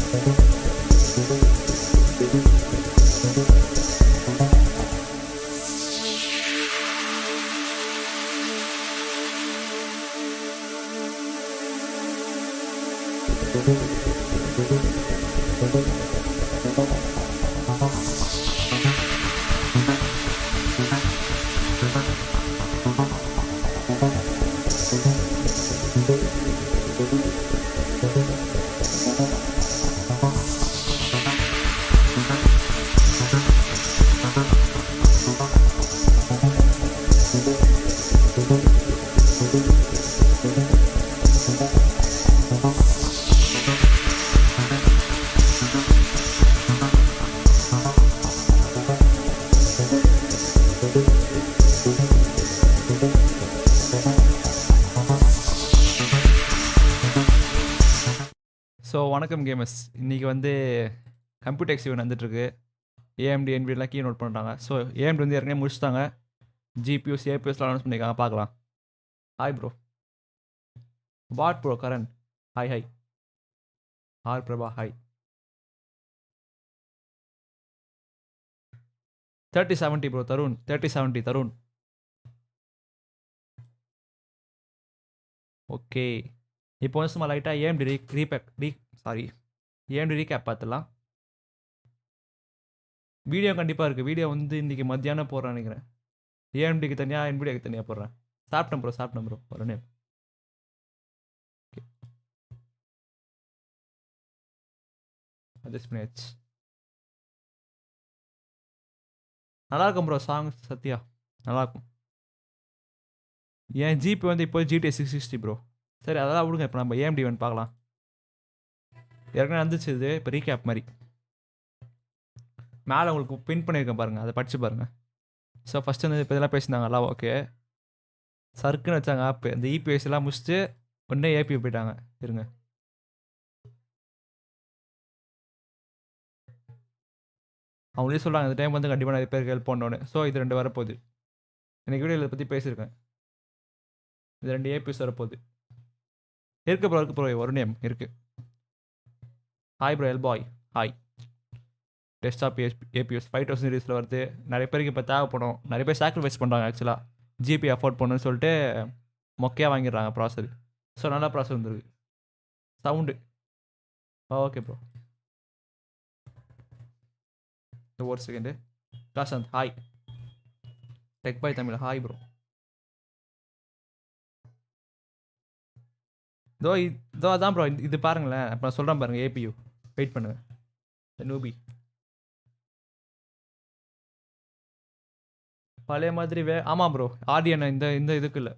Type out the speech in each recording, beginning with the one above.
So வணக்கம் gamers. இன்றைக்கி வந்து கம்ப்யூடெக்ஸ் ஈவெண்ட் வந்துட்டுருக்கு. ஏஎம்டி என்விடியாலாம் கீ நோட் பண்ணுறாங்க. ஸோ ஏஎம்டி வந்து ஏற்கனவே முடிச்சுட்டாங்க. GPUs APUsலாம் அனௌன்ஸ் பண்ணியிருக்காங்க. பார்க்கலாம். Hi bro. What bro Karan? Hi hi. R Prabha hi. 3070 bro Tarun. 3070 Tarun. Okay, இப்போ வந்து சும்மா லைட்டாக ஏஎம்டி ரீகேப் பார்த்துடலாம். வீடியோ கண்டிப்பாக இருக்குது. வீடியோ வந்து இன்றைக்கி மத்தியானம் போடுறேன் நினைக்கிறேன். ஏஎம்டிக்கு தனியாக என்விடியாக்கு தனியாக போடுறேன். சாப்பிட்டேன் ப்ரோ ஒரு நேம். ஓகே, அட்ஜஸ்ட் பண்ணியாச்சு. நல்லாயிருக்கும் ப்ரோ சாங். சத்யா நல்லாயிருக்கும். என் ஜிபி வந்து இப்போ GT 660 ப்ரோ. சரி அதெல்லாம் விடுங்க. இப்போ நம்ம ஏஎம்டி ஈவெண்ட் பார்க்கலாம். ஏற்கனவே வந்துச்சு இது. இப்போ ரீகேப் மாதிரி மேலே உங்களுக்கு பின் பண்ணியிருக்கேன் பாருங்கள், அதை படித்து பாருங்கள். ஸோ ஃபஸ்ட்டு வந்து இப்போ இதெல்லாம் பேசியிருந்தாங்களா? ஓகே, சர்க்குன்னு வச்சாங்க ஆப்பு. இந்த EPS எல்லாம் முடிச்சுட்டு உடனே APU போயிட்டாங்க. இருங்க, அவங்களே சொல்கிறாங்க இந்த டைம் வந்து கண்டிப்பாக நிறைய பேருக்கு ஹெல்ப் பண்ணோன்னு. ஸோ இது 2 வரப்போகுது. எனக்கு வீடியோ இதை பற்றி பேசியிருக்கேன். இது 2 APUs வரப்போகுது. இருக்கு ப்ரோ ஒரு நேம் இருக்குது. ஹாய் ப்ரோ எல்பாய் ஹாய். டெஸ்க்டாப் APUs 5000 சீரீஸில் வருது. நிறைய பேருக்கு இப்போ தேவைப்படும். நிறைய பேர் சாக்ரிஃபைஸ் பண்ணுறாங்க ஆக்சுவலாக. ஜிபி அஃபோர்ட் பண்ணணும்னு சொல்லிட்டு மொக்கையாக வாங்கிடுறாங்க ப்ராசர். ஸோ நல்லா ப்ராசர் வந்துருக்கு. Sound okay bro. ஒரு செகண்டு. காசந்த் ஹாய். டெக் பாய் தமிழ் ஹாய் ப்ரோ. இதோ அதான் ப்ரோ. இது பாருங்களேன், இப்போ நான் சொல்கிறேன் பாருங்கள். APU வெயிட் பண்ணுங்கள். நூபி பழைய மாதிரி ஆமாம் ப்ரோ. RDNA இந்த இதுக்கு இல்லை,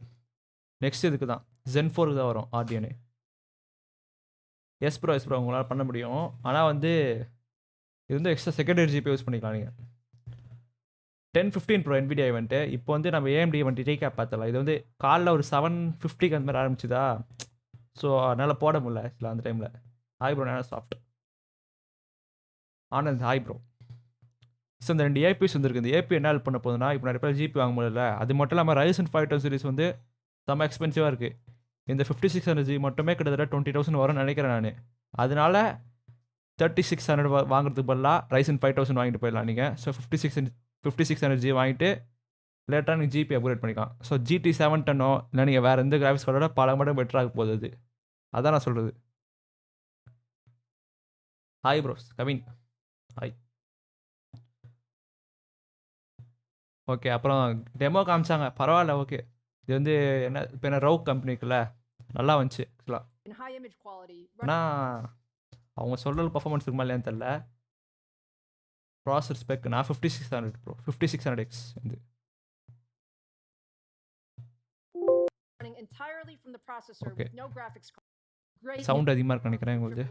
நெக்ஸ்ட் இதுக்கு தான். Zen 4 தான் வரும் RDNA. எஸ் ப்ரோ உங்களால் பண்ண முடியும். ஆனால் வந்து இது வந்து எக்ஸ்ட்ரா செகண்டரி ஜிபி யூஸ் பண்ணிக்கலாம் நீங்கள். 10:15 ப்ரோ NVIDIA ஈவெண்ட்டு. இப்போ வந்து நம்ம AMD ஈவெண்ட் ரீகேப் பார்த்தலாம். இது வந்து காலைல ஒரு 7:50க்கு அந்த மாதிரி ஆரம்பிச்சுதா. ஸோ அதனால் போட முடியல ஆக்சுவலாக அந்த டைமில். ஹாய் ப்ரோ நேனா சாஃப்ட். Anand hi bro. ஸோ இந்த 2 APUs வந்துருக்கு. இந்த APU என்ன ஹெல்ப் பண்ண போகுதுன்னா, இப்போ நிறைய பேர் ஜிபி வாங்க முடியல. அது மட்டும் இல்லாமல் Ryzen 5000 சீரிஸ் வந்து செம்ம எக்ஸ்பென்சிவாக இருக்குது. இந்த 5600G மட்டுமே கிட்டத்தட்ட 20,000 வரும்னு நினைக்கிறேன் நான். அதனால 3600 வாங்குறதுக்கு பதிலாக Ryzen 5000 வாங்கிட்டு போயிடலாம் நீங்கள். ஸோ 5600G வாங்கிட்டு லேட்டாக நீங்கள் ஜிபி அப்கிரேட் பண்ணிக்கலாம். ஸோ GT 710 இல்லை நீங்கள் வேறு எந்த கிராஃபிக்ஸ் கார்டோட பல மடங்கு பெட்டராக போகுது. அது அதான் நான் சொல்கிறது. Hi bros Kavin hi. Okay, அப்புறம் டெமோ காமிச்சாங்க. பரவாயில்ல ஓகே. இது வந்து என்ன ரவுக் கம்பெனிக்குள்ள நல்லா வந்துச்சு ஆக்சுவலாக. ஆனால் அவங்க சொல்கிற பர்ஃபார்மன்ஸ் இருக்குமா இல்லையான்னு தெரில. ப்ராசர் ஸ்பெக் நான் 5600 ப்ரோ 5600X வந்து ஓகே. சவுண்ட் அதிகமாக இருக்கு நினைக்கிறேன் உங்களுக்கு.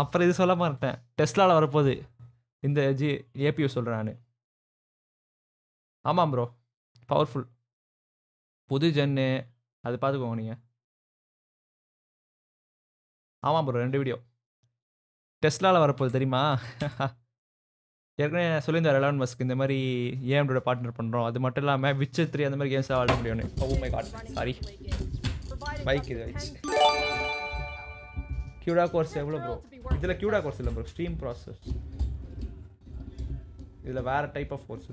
அப்புறம் இது சொல்ல மாட்டேன். டெஸ்லாவில் வரப்போகுது இந்த APU சொல்கிறேன் நான். ஆமாம் ப்ரோ, பவர்ஃபுல் புது ஜென்னு. அது பார்த்துக்கோங்க நீங்கள். ஆமாம் ப்ரோ 2 வீடியோ டெஸ்லாவில் வரப்போகுது தெரியுமா? ஏற்கனவே சொல்லியிருந்தார் எலான் மஸ்க் இந்த மாதிரி AMDோட பார்ட்னர் பண்ணுறோம். அது மட்டும் இல்லாமல் Witcher 3 அந்த மாதிரி கேம்ஸ் ஆட முடியும்னு. Oh my god sorry bike இது ஆயிடுச்சு. CUDA கோர்ஸ் எவ்வளோ ப்ரோ? இதில் CUDA கோர்ஸ் இல்லை ப்ரோ, ஸ்ட்ரீம் ப்ராசஸ். இதில் வேறு டைப் ஆஃப் கோர்ஸ்.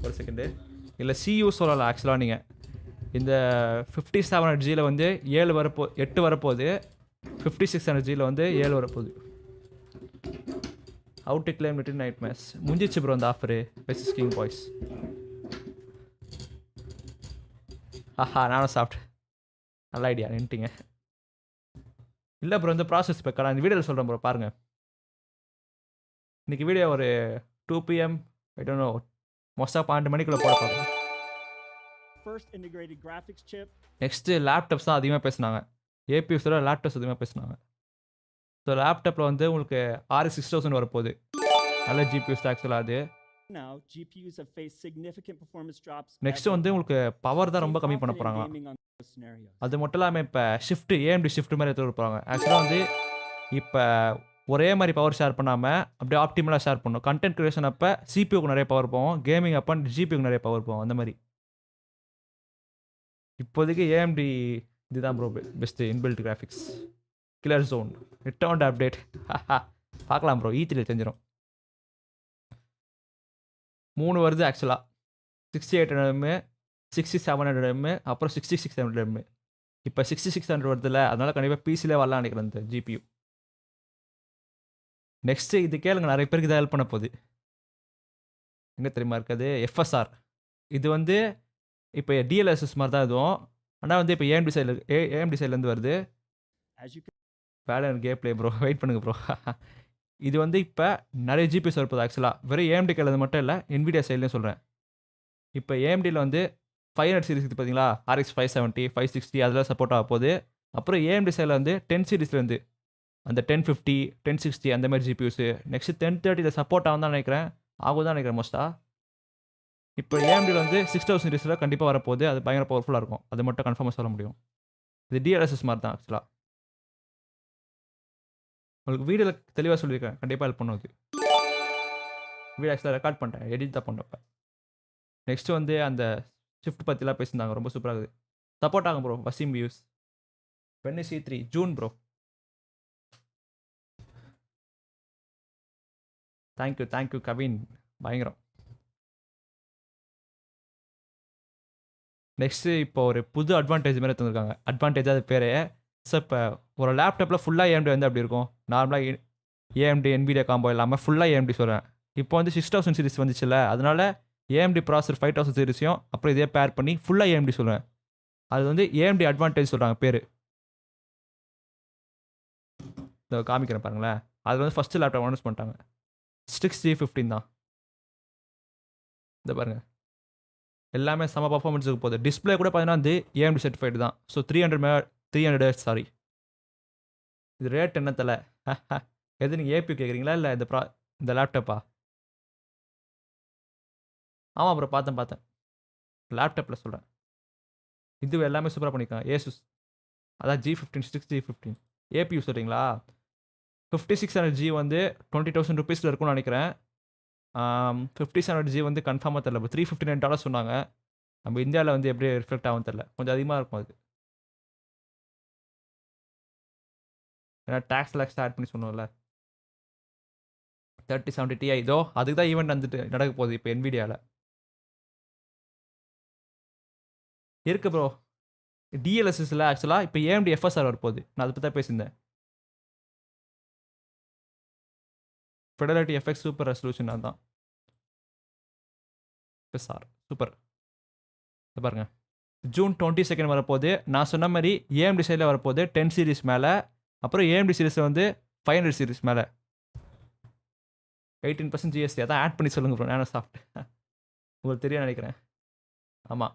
ஒரு செகண்டு. இல்லை சியூ சொல்லலாம் ஆக்சுவலாக. நீங்கள் இந்த 5700Gயில் வந்து 8 வரப்போகுது. 5600Gயில் வந்து 7 வரப்போகுது. Out to claim little night maze முடிஞ்சிச்சு ப்ரோ அந்த ஆஃபரு. Best king boys. ஆஹா, நானும் சாப்பிட்டேன். நல்ல ஐடியா, நின்ட்டிங்க. இல்லை ப்ரோ, இந்த ப்ராசஸ் இப்போ இந்த வீடியோவில் சொல்கிறேன் ப்ரோ, பாருங்கள். இன்றைக்கி வீடியோ ஒரு 2 PM ஐ டோன்ட் நோ, மோஸ்ட்டாக 12 மணிக்குள்ளே போட பார்க்குறேன். நெக்ஸ்ட்டு லேப்டாப்ஸ் தான் அதிகமாக பேசுனாங்க. APUஸோட லேப்டாப்ஸ் அதிகமாக பேசுனாங்க. ஸோ லேப்டாப்பில் வந்து உங்களுக்கு RX 6000 வரப்போகுது. நல்ல GPUs ஆக்சுவலாக அது. நெக்ஸ்ட்டு வந்து உங்களுக்கு பவர் தான் ரொம்ப கம்மி பண்ண போகிறாங்க. அது மட்டும் இல்லாமல் இப்போ ஷிஃப்ட்டு AMD ஷிஃப்ட் மாதிரி எடுத்து கொடுப்பாங்க. ஆக்சுவலாக வந்து இப்போ ஒரே மாதிரி பவர் ஷேர் பண்ணாமல் அப்படியே ஆப்டிமலாக ஷேர் பண்ணணும். கண்டென்ட் க்ரியேஷன் அப்போ CPUக்கு நிறைய பவர் போகும், கேமிங் அப்போ GPUக்கு நிறைய பவர் போகும். அந்த மாதிரி இப்போதைக்கு AMD இதுதான் bro best inbuilt graphics. Killer zone returned update பார்க்கலாம் ப்ரோ, E3 தெரிஞ்சிடும். 3 வருது ஆக்சுவலாக. 6800M, 6700M, அப்புறம் 6600M. இப்போ 6600 வருதுல்ல, அதனால கண்டிப்பாக PCலே வரலாம் நினைக்கிறேன் இந்த GPU. நெக்ஸ்ட்டு இது கேளுங்க, நிறைய பேருக்கு இதை ஹெல்ப் பண்ண போகுது. எங்கே தெரியுமா இருக்குது? FSR. இது வந்து இப்போ DLSS மாதிரி தான் இதுவும். ஆனால் வந்து இப்போ AMD சைட்லேருந்து வருது. வேலை கேம் பிளே ப்ரோ, வெயிட் பண்ணுங்க ப்ரோ. இது வந்து இப்போ நிறைய GPUs வரப்போகுது ஆக்சுவலாக. வெறும் AMD கையில் மட்டும் இல்லை, Nvidia சைட்லேயும் சொல்கிறேன். இப்போ AMDயில் வந்து 500 சீரிஸ் இருக்குது பார்த்தீங்களா, RX 570, 560 அதெல்லாம் சப்போர்ட் ஆக போகுது. அப்புறம் AMD சைடில் வந்து 10 சீரிஸ்லேருந்து அந்த 1050, 1060 அந்த மாதிரி GPUs. நெக்ஸ்ட்டு 1030 சப்போர்ட் ஆகும் தான் நினைக்கிறேன், ஆகும் தான் நினைக்கிறேன் மோஸ்ட்டாக. இப்போ AMDயில் வந்து 6000 சீரிஸில் கண்டிப்பாக வரப்போகுது. அது பயங்கர பவர்ஃபுல்லாக இருக்கும், அது மட்டும் கன்ஃபார்மாக சொல்ல முடியும். இது DLSS மாதிரி தான் ஆக்சுவலாக. உங்களுக்கு வீடியோவில் தெளிவாக சொல்லியிருக்கேன், கண்டிப்பாக ஹெல்ப் பண்ணுவது. வீடியோ ஆக்சுவலாக ரெக்கார்ட் பண்ணிட்டேன், எடிட் தான் பண்ணுறப்ப. நெக்ஸ்ட்டு வந்து அந்த ஷிஃப்ட் பற்றிலாம் பேசியிருந்தாங்க, ரொம்ப சூப்பராக இருக்குது. சப்போர்ட் ஆகும் bro. Waseem views C3 June bro. Thank you Kavin, பயங்கரம். நெக்ஸ்ட்டு இப்போ ஒரு புது அட்வான்டேஜ் மாதிரி எடுத்துருக்காங்க. அட்வான்டேஜ் அது பேர். ஸோ இப்போ ஒரு லேப்டாப்பில் ஃபுல்லாக AMD வந்து அப்படி இருக்கும். நார்மலாக AMD Nvidia காம்போ இல்லாமல் ஃபுல்லாக AMD சொல்கிறேன். இப்போ வந்து 6000 சீரிஸ் வந்துச்சுல்ல, அதனால AMD ப்ராசர் 5000 சீரிஸையும் அப்புறம் இதே பேர் பண்ணி ஃபுல்லாக AMD சொல்கிறேன். அது வந்து AMD அட்வான்டேஜ் சொல்கிறாங்க பேர். இதை காமிக்கிறேன் பாருங்களேன். அது வந்து ஃபஸ்ட்டு லேப்டாப் அனௌன்ஸ் பண்ணிட்டாங்க. 6G15 தான். இதை பாருங்கள், எல்லாமே செம பர்ஃபார்மன்ஸுக்கு போகுது. டிஸ்பிளே கூட பார்த்தீங்கன்னா வந்து AMD சர்டிஃபைடு தான். So 300 sorry. இது ரேட் என்ன தலை? எது நீங்கள் APU கேட்குறீங்களா இல்லை இந்த லேப்டாப்பா? ஆமாம் ப்ரோ, பார்த்தேன் லேப்டாப்பில் சொல்கிறேன். இது எல்லாமே சூப்பராக பண்ணியிருக்காங்க. Asus அதான் G15, 6G15 APU சொல்கிறீங்களா? 5600G வந்து 20,000 rupees இருக்கும்னு நினைக்கிறேன். 5700G வந்து கன்ஃபார்மாக தெரில. இப்போ $359 சொன்னாங்க. நம்ம இந்தியாவில் வந்து எப்படி ரிஃப்ளெக்ட் ஆகும் தெரில, கொஞ்சம் அதிகமாக இருக்கும் அது. ஏன்னா டேக்ஸ் ஆட் பண்ணி சொன்னோம்ல. 3070 Ti இதோ அதுக்கு தான் ஈவெண்ட் வந்துட்டு நடக்க போகுது இப்போ Nvidiaவில். இருக்கு ப்ரோ. DLSSல ஆக்சுவலாக இப்போ AMD FSR வரப்போகுது. நான் அதை பற்றி தான் பேசியிருந்தேன். Fidelity FX சூப்பர் ரெசல்யூஷன் அதுதான். FSR super. பாருங்க, ஜூன் 22 வரப்போகுது. நான் சொன்ன மாதிரி AMD சைடில் வரப்போகுது 10 சீரிஸ் மேலே. அப்புறம் AMD சீரிஸில் வந்து 500 சீரிஸ் மேலே 18% GST. அதான் ஆட் பண்ணி சொல்லுங்கள் ப்ரோ. நானோ சாஃப்ட் உங்களுக்கு தெரியும் நினைக்கிறேன். ஆமாம்,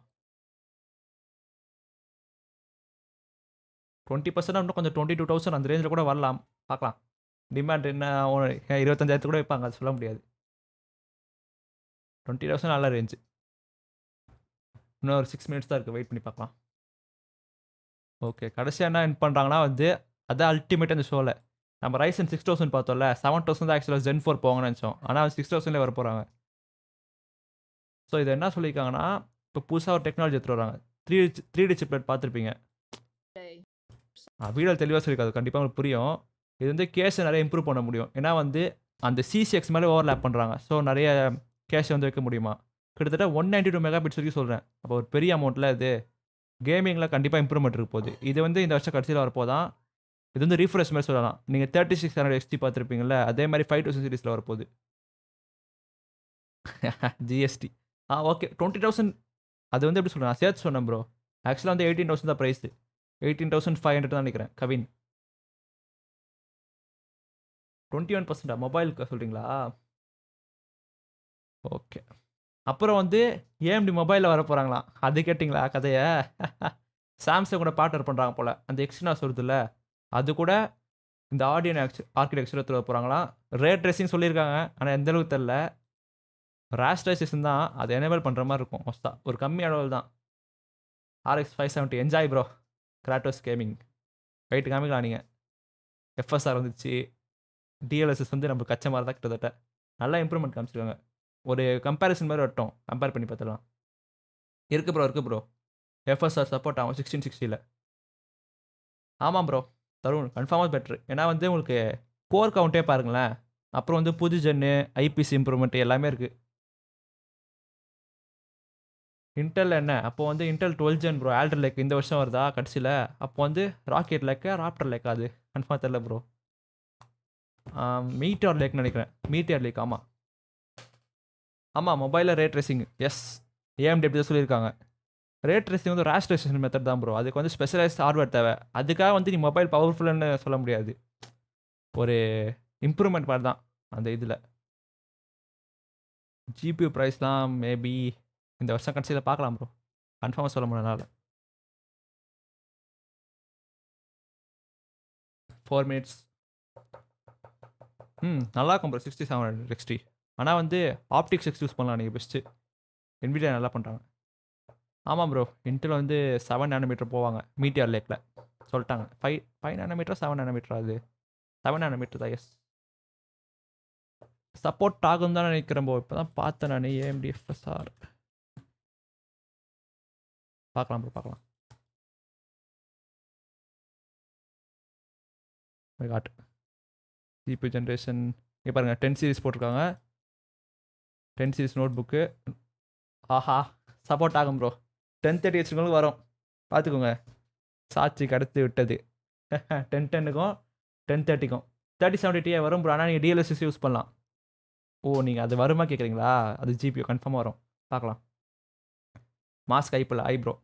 20% இன்னும் கொஞ்சம் 22,000 அந்த ரேஞ்சில் கூட வரலாம், பார்க்கலாம். டிமாண்ட் என்ன 25,000 கூட வைப்பாங்க, அது சொல்ல முடியாது. 20,000 நல்ல ரேஞ்சு. இன்னும் ஒரு 6 minutes தான் இருக்குது, வெயிட் பண்ணி பார்க்கலாம். ஓகே, கடைசியாக என்ன பண்ணுறாங்கன்னா வந்து அதான் அல்டிமேட் அந்த ஷோவில். நம்ம Ryzen 6000 பார்த்தோம்ல, 7000 தான் ஆக்சுவலாக Zen 4 போவாங்கன்னு நினச்சோம். ஆனால் 6000 வர போகிறாங்க. ஸோ இதை என்ன சொல்லியிருக்காங்கன்னா, இப்போ புதுசாக ஒரு டெக்னாலஜி எடுத்துகிட்டு வராங்க. 3D சிப்லெட் பார்த்துருப்பீங்க. வீடியோவில் தெளிவாக சொல்லியிருக்காது, கண்டிப்பாக உங்களுக்கு புரியும். இது வந்து கேஷை நிறைய இம்ப்ரூவ் பண்ண முடியும். ஏன்னா வந்து அந்த சிசிஎக்ஸ் மேலே ஓவர்லேப் பண்ணுறாங்க. ஸோ நிறைய கேஷை வந்து வைக்க முடியுமா? கிட்டத்தட்ட 192 மெகாபிட்ஸ் வரைக்கும் சொல்கிறேன். அப்போ ஒரு பெரிய அமௌண்ட்டில் இது கேமிங்கில் கண்டிப்பாக இம்ப்ரூவ்மெண்ட் இருக்க போகுது. இது வந்து இந்த வருஷம் கடைசியில் வரப்போதான். இது வந்து ரீஃப்ரெஷ் மாதிரி சொல்லலாம். நீங்கள் 3600 XT பார்த்துருப்பீங்களா, அதே மாதிரி 5000 சீரிஸில் வரப்போகுது. GST okay 20,000. அது வந்து எப்படி சொல்கிறேன், நான் சேர்த்து சொன்னேன் ப்ரோ. ஆக்சுவலாக வந்து 18,000 தான் ப்ரைஸு. 18,500 தான் நினைக்கிறேன். கவின் 21% மொபைலுக்கு சொல்கிறீங்களா? ஓகே. அப்புறம் வந்து ஏஎம்டி மொபைலில் வர போகிறாங்களாம். அது கேட்டிங்களா கதையை? சாம்சங் கூட பார்ட்னர் பண்ணுறாங்க போல். அந்த எக்ஸ்ட்ரா சொல்லுதுல்ல, அது கூட இந்த ஆடியன் ஆர்கிடெக்சர் எடுத்து வர போகிறாங்களாம். ரேட் ட்ரெஸ்ஸிங் சொல்லியிருக்காங்க, ஆனால் எந்த அளவுக்கு தெரில. ராஸ்டரைசேஷன் தான் அது எனேபிள் பண்ணுற மாதிரி இருக்கும் மோஸ்ட்டாக. ஒரு கம்மி அளவில் தான். RX 570 enjoy bro. Kratos gaming wait காமிக்கலாம் நீங்கள். FSR வந்துச்சு. DLSS வந்து நம்ம கச்ச மாதிரி தான் கிட்டத்தட்ட. நல்லா இம்ப்ரூவ்மெண்ட் காமிச்சிருக்காங்க. ஒரு கம்பேரிசன் மாதிரி வரட்டும், கம்பேர் பண்ணி பார்த்துக்கலாம். இருக்குது ப்ரோ. FSR சப்போர்ட் ஆகும் 1660. ஆமாம் ப்ரோ, தரும் கன்ஃபார்மாக பெட்ரு. ஏன்னா வந்து உங்களுக்கு கோர் கவுண்டே பாருங்களேன். அப்புறம் வந்து புது ஜென்னு, ஐபிசி இம்ப்ரூவ்மெண்ட் எல்லாமே இருக்குது. இன்டெல் என்ன அப்போ வந்து Intel 12 gen bro. Alder Lake இந்த வருஷம் வருதா கடைசியில்? அப்போ வந்து ராக்கெட் லேக்கா ராப்டர் லேக்கா? அது கன்ஃபார்ம் தெரில ப்ரோ. மீட்டியார் லேக்னு நினைக்கிறேன். மீட்டியார் லேக் ஆமாம் மொபைலில் ரேட் ரேசிங். எஸ், ஏஎம்டி எப்படி தான் சொல்லியிருக்காங்க. ரேட் ரேசிங் வந்து ராஸ்ட்ரேஷன் மெத்தட் தான் ப்ரோ. அதுக்கு வந்து ஸ்பெஷலைஸ்ட் ஹார்ட்வேர் தேவை. அதுக்காக வந்து நீ மொபைல் பவர்ஃபுல்லுன்னு சொல்ல முடியாது. ஒரு இம்ப்ரூவ்மெண்ட் மாதிரி தான் அந்த இதில். GPU ப்ரைஸ்லாம் மேபி இந்த வருஷம் கடைசியில் பார்க்கலாம் ப்ரோ. கன்ஃபார்மாக சொல்ல முடியல. 4 minutes. நல்லாயிருக்கும் ப்ரோ 6700 XT. ஆனால் வந்து ஆப்டிக்ஸ் எக்ஸ் யூஸ் பண்ணலாம் நீங்கள் பெஸ்ட்டு. Nvidia நல்லா பண்ணுறாங்க. ஆமாம் ப்ரோ, இன்டெல் வந்து 7 nanometer போவாங்க மீட்டியார் லேக்கில் சொல்லிட்டாங்க. 5 nanometer 7 nanometer? அது 7 nanometer தான். எஸ், சப்போர்ட் ஆகும் தான் நினைக்கிறேன் ப்ரோ. இப்போ தான் பார்த்தேன் நான் AMD FSR. பார்க்கலாம் ப்ரோ, பார்க்கலாம். காட் ஜிபி ஜென்ரேஷன் இங்கே பாருங்கள். 10 சீரிஸ் போட்டிருக்காங்க. 10 சீரிஸ் நோட் புக்கு. ஆஹா, சப்போர்ட் ஆகும் ப்ரோ. 1030 வச்சுக்கோங்களுக்கு வரும், பார்த்துக்கோங்க. சாட்சி கடத்து விட்டது. 1010க்கும் 1030க்கும் 3070 Ti வரும் ப்ரோ. ஆனால் நீங்கள் DLSS யூஸ் பண்ணலாம். ஓ, நீங்கள் அது வருமா கேட்குறீங்களா? அது GPU கன்ஃபார்மாக வரும், பார்க்கலாம். மாஸ்க் ஐப்பில் ஐ ப்ரோ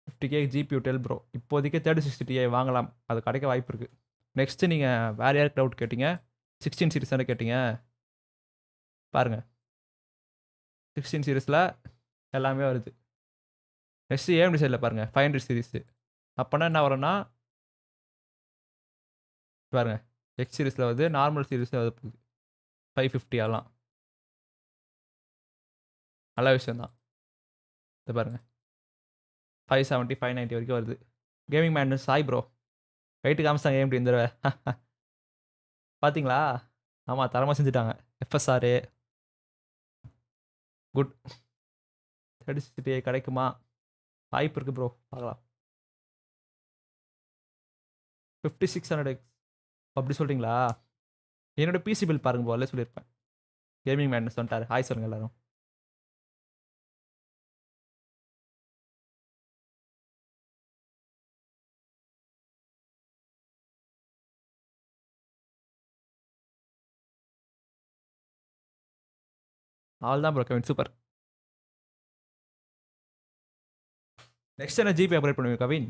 50K GPU டெல் ப்ரோ. இப்போதைக்கு 3060 Ti வாங்கலாம், அது கிடைக்க வாய்ப்பு இருக்குது. நெக்ஸ்ட்டு நீங்கள் வேறு யாருக்கு டவுட் கேட்டிங்க? 16 சீரிஸ் தானே கேட்டிங்க? பாருங்கள் 16 சீரிஸில் எல்லாமே வருது. நெக்ஸ்ட்டு AMD சைடில் பாருங்கள் 500 சீரிஸு. அப்போனா என்ன வரும்னா பாருங்கள், எக்ஸ் சீரிஸில் வந்து நார்மல் சீரிஸில் வந்து போகுது 550 ஆலாம். நல்ல விஷயந்தான். இது பாருங்கள் 570 590 வரைக்கும் வருது. Gaming man Sai bro weight காமிச்சாங்க AMD இந்த தடவை. பார்த்தீங்களா? ஆமாம், தரமாக செஞ்சுட்டாங்க. FSR good. 3060 Ti கிடைக்குமா? வாய்ப்பு இருக்குது ப்ரோ, பார்க்கலாம். 5600X அப்படி சொல்கிறீங்களா? என்னோட பிசி பில் பாருங்க ப்ரோ, சொல்லியிருப்பேன். கேமிங் மேன் சொல்லிட்டாரு. ஹாய் சொல்லுங்கள் எல்லாரும். ஆல் தான் ப்ரோ கவின், சூப்பர். நெக்ஸ்ட் என்ன ஜிபி அப்கிரேட் பண்ணுவீங்க கவின்?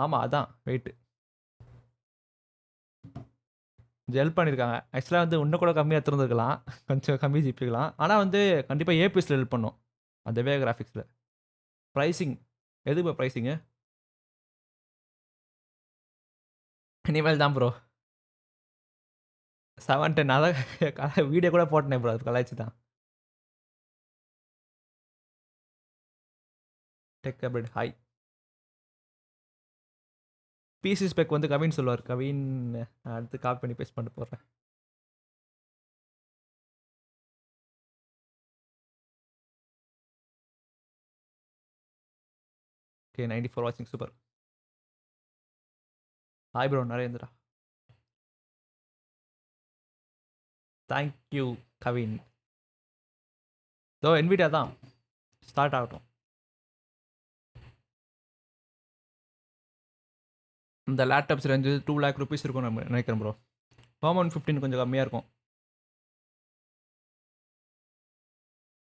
ஆமாம், அதான் வெயிட்டு கொஞ்சம் ஹெல்ப் பண்ணியிருக்காங்க. ஆக்சுவலாக வந்து இன்னும் கூட கம்மியாக திறந்துருக்கலாம், கொஞ்சம் கம்மி ஜிபிக்கலாம். ஆனால் வந்து கண்டிப்பாக APUஸில் ஹெல்ப் பண்ணும் அந்த வே கிராஃபிக்ஸில். ப்ரைஸிங் எது ப்ரோ ப்ரைஸிங்கு? இனிமேல் தான் ப்ரோ. 710 அதான் வீடியோ கூட போட்டேனே ப்ரோ, அது கலாய்ச்சி தான். Tech update hi. PC spec வந்து கவின் சொல்லுவார். கவின் அடுத்து காப்பி பண்ணி பேஸ்ட் பண்ணிட்டு போடுறேன். ஓகே 94 வாட்சிங் super. Hi bro Narendra. Thank you Kavin. Nvidia தான் ஸ்டார்ட் ஆகட்டும். இந்த லேப்டாப்ஸ் ரேஞ்சு 2 lakh rupees இருக்கும் நம்ம நினைக்கிறேன் ப்ரோ. Common 15 கொஞ்சம் கம்மியாக இருக்கும்.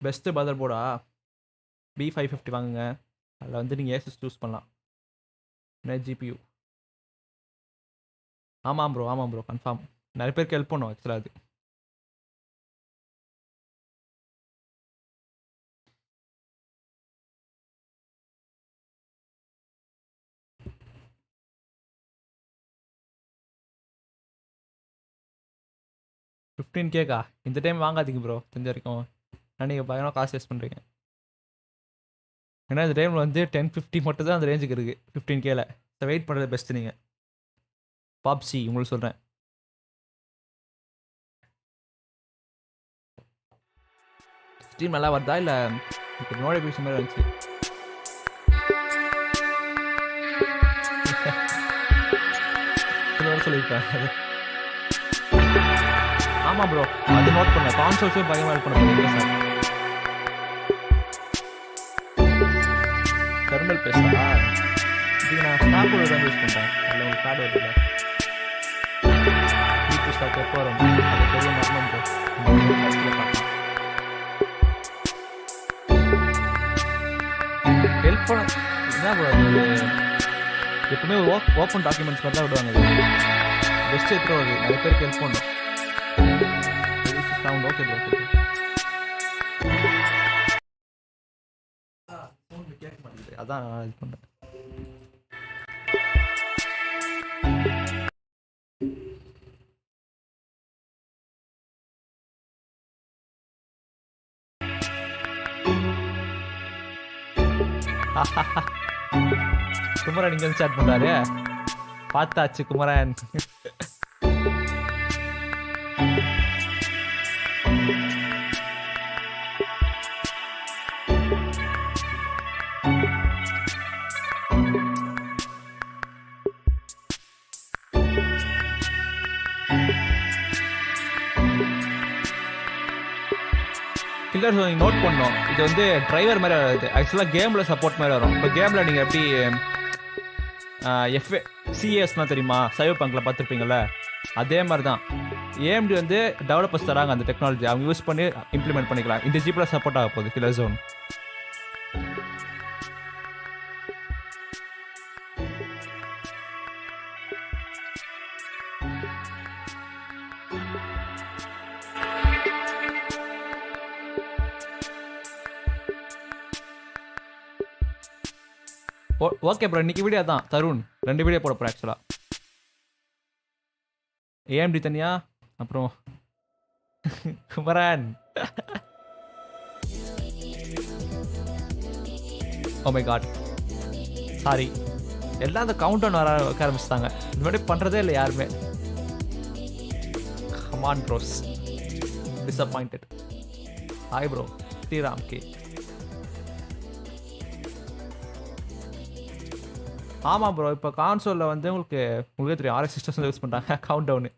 பெஸ்ட்டு மதர் போர்டா B550 வாங்குங்க. அதில் வந்து நீங்கள் ஏசஸ் சூஸ் பண்ணலாம். என்ன GPU. ஆமாம் ப்ரோ கன்ஃபார்ம். நிறைய பேருக்கு ஹெல்ப் பண்ணும் ஆக்சுவலாக அது. $15K இந்த டைம் வாங்காதீங்க ப்ரோ. தெரிஞ்ச வரைக்கும் நீங்கள் பயங்கரமாக காசு வேஸ்ட் பண்ணுறீங்க. ஏன்னா இந்த டைமில் வந்து 1050 மட்டும் தான் அந்த ரேஞ்சுக்கு இருக்குது 15Kல. வெயிட் பண்ணுறது பெஸ்ட்டு நீங்கள். பாப்சி உங்களுக்கு சொல்கிறேன். ஸ்ட்ரீம் நல்லா வருதா இல்லை நோட்டிஃபிகேஷன் மாதிரி வந்துச்சு? சொல்லியிருப்பேன். ஆமாம் ப்ரோ அது நோட் பண்ண கான்சோல்ஸே பயங்கரமாக ஹெல்ப் பண்ண போகிறீங்க சார். தெர்மல் பேஸ்டா இது நான் ஸ்னாப் தான் யூஸ் பண்ணுறேன். அதில் உங்களுக்கு கார்டு வருதுல்ல ஸ்டாக் எப்போ வரும் அது பெரிய மரணம் ப்ரோ. ஹெல்ப் பண்ண என்ன ப்ரோ அது எப்பவுமே ஒரு ஓப்பன் டாக்குமெண்ட்ஸ் மாதிரி தான் விடுவாங்க. பெஸ்ட் எடுத்துகிட்டு வருது நிறைய பேருக்கு ஹெல்ப் பண்ணும். Sound okay bro. கேட்க மாட்டேங்குது அதான் நான் இது பண்ணுறேன். குமரன் இங்கே வந்து ஸ்டார்ட் பண்ணுறாரு. பார்த்தாச்சு குமரன். கில்லர் நீங்கள் நோட் பண்ணோம் இது வந்து டிரைவர் மாதிரி வராது. ஆக்சுவலாக கேமில் சப்போர்ட் மாதிரி வரும். இப்போ கேமில் நீங்கள் எப்படி சிஎஸ்னால் தெரியுமா சைவர் பங்கில் பார்த்துருப்பீங்கள அதே மாதிரி தான். AMD வந்து டெவலப்பர்ஸ் தராங்க அந்த டெக்னாலஜி அவங்க யூஸ் பண்ணி இம்ப்ளிமெண்ட் பண்ணிக்கலாம். இந்த ஜிப்பில் சப்போர்ட் ஆக போகுது கில்லர் ஜோன். ஓகே ப்ரோ இன்னைக்கு வீடியோ தான் தருண் 2 வீடியோ போட போகிறேன் ஆக்சுவலாக. AMD தனியா அப்புறம் Kumaran. Oh my god sorry எல்லாம் அந்த கவுண்ட் டவுன் வர வைக்க ஆரம்பிச்சிட்டாங்க. இந்த மாதிரி பண்ணுறதே இல்லை யாருமே. Come on bros disappointed. Hi bro Sriram K. ஆமாம் ப்ரோ இப்போ கான்சோலில் வந்து உங்களுக்கே தெரியும் RX சிஸ்டம்ஸ் யூஸ் பண்ணுறாங்க கவுண்ட் டவுனு.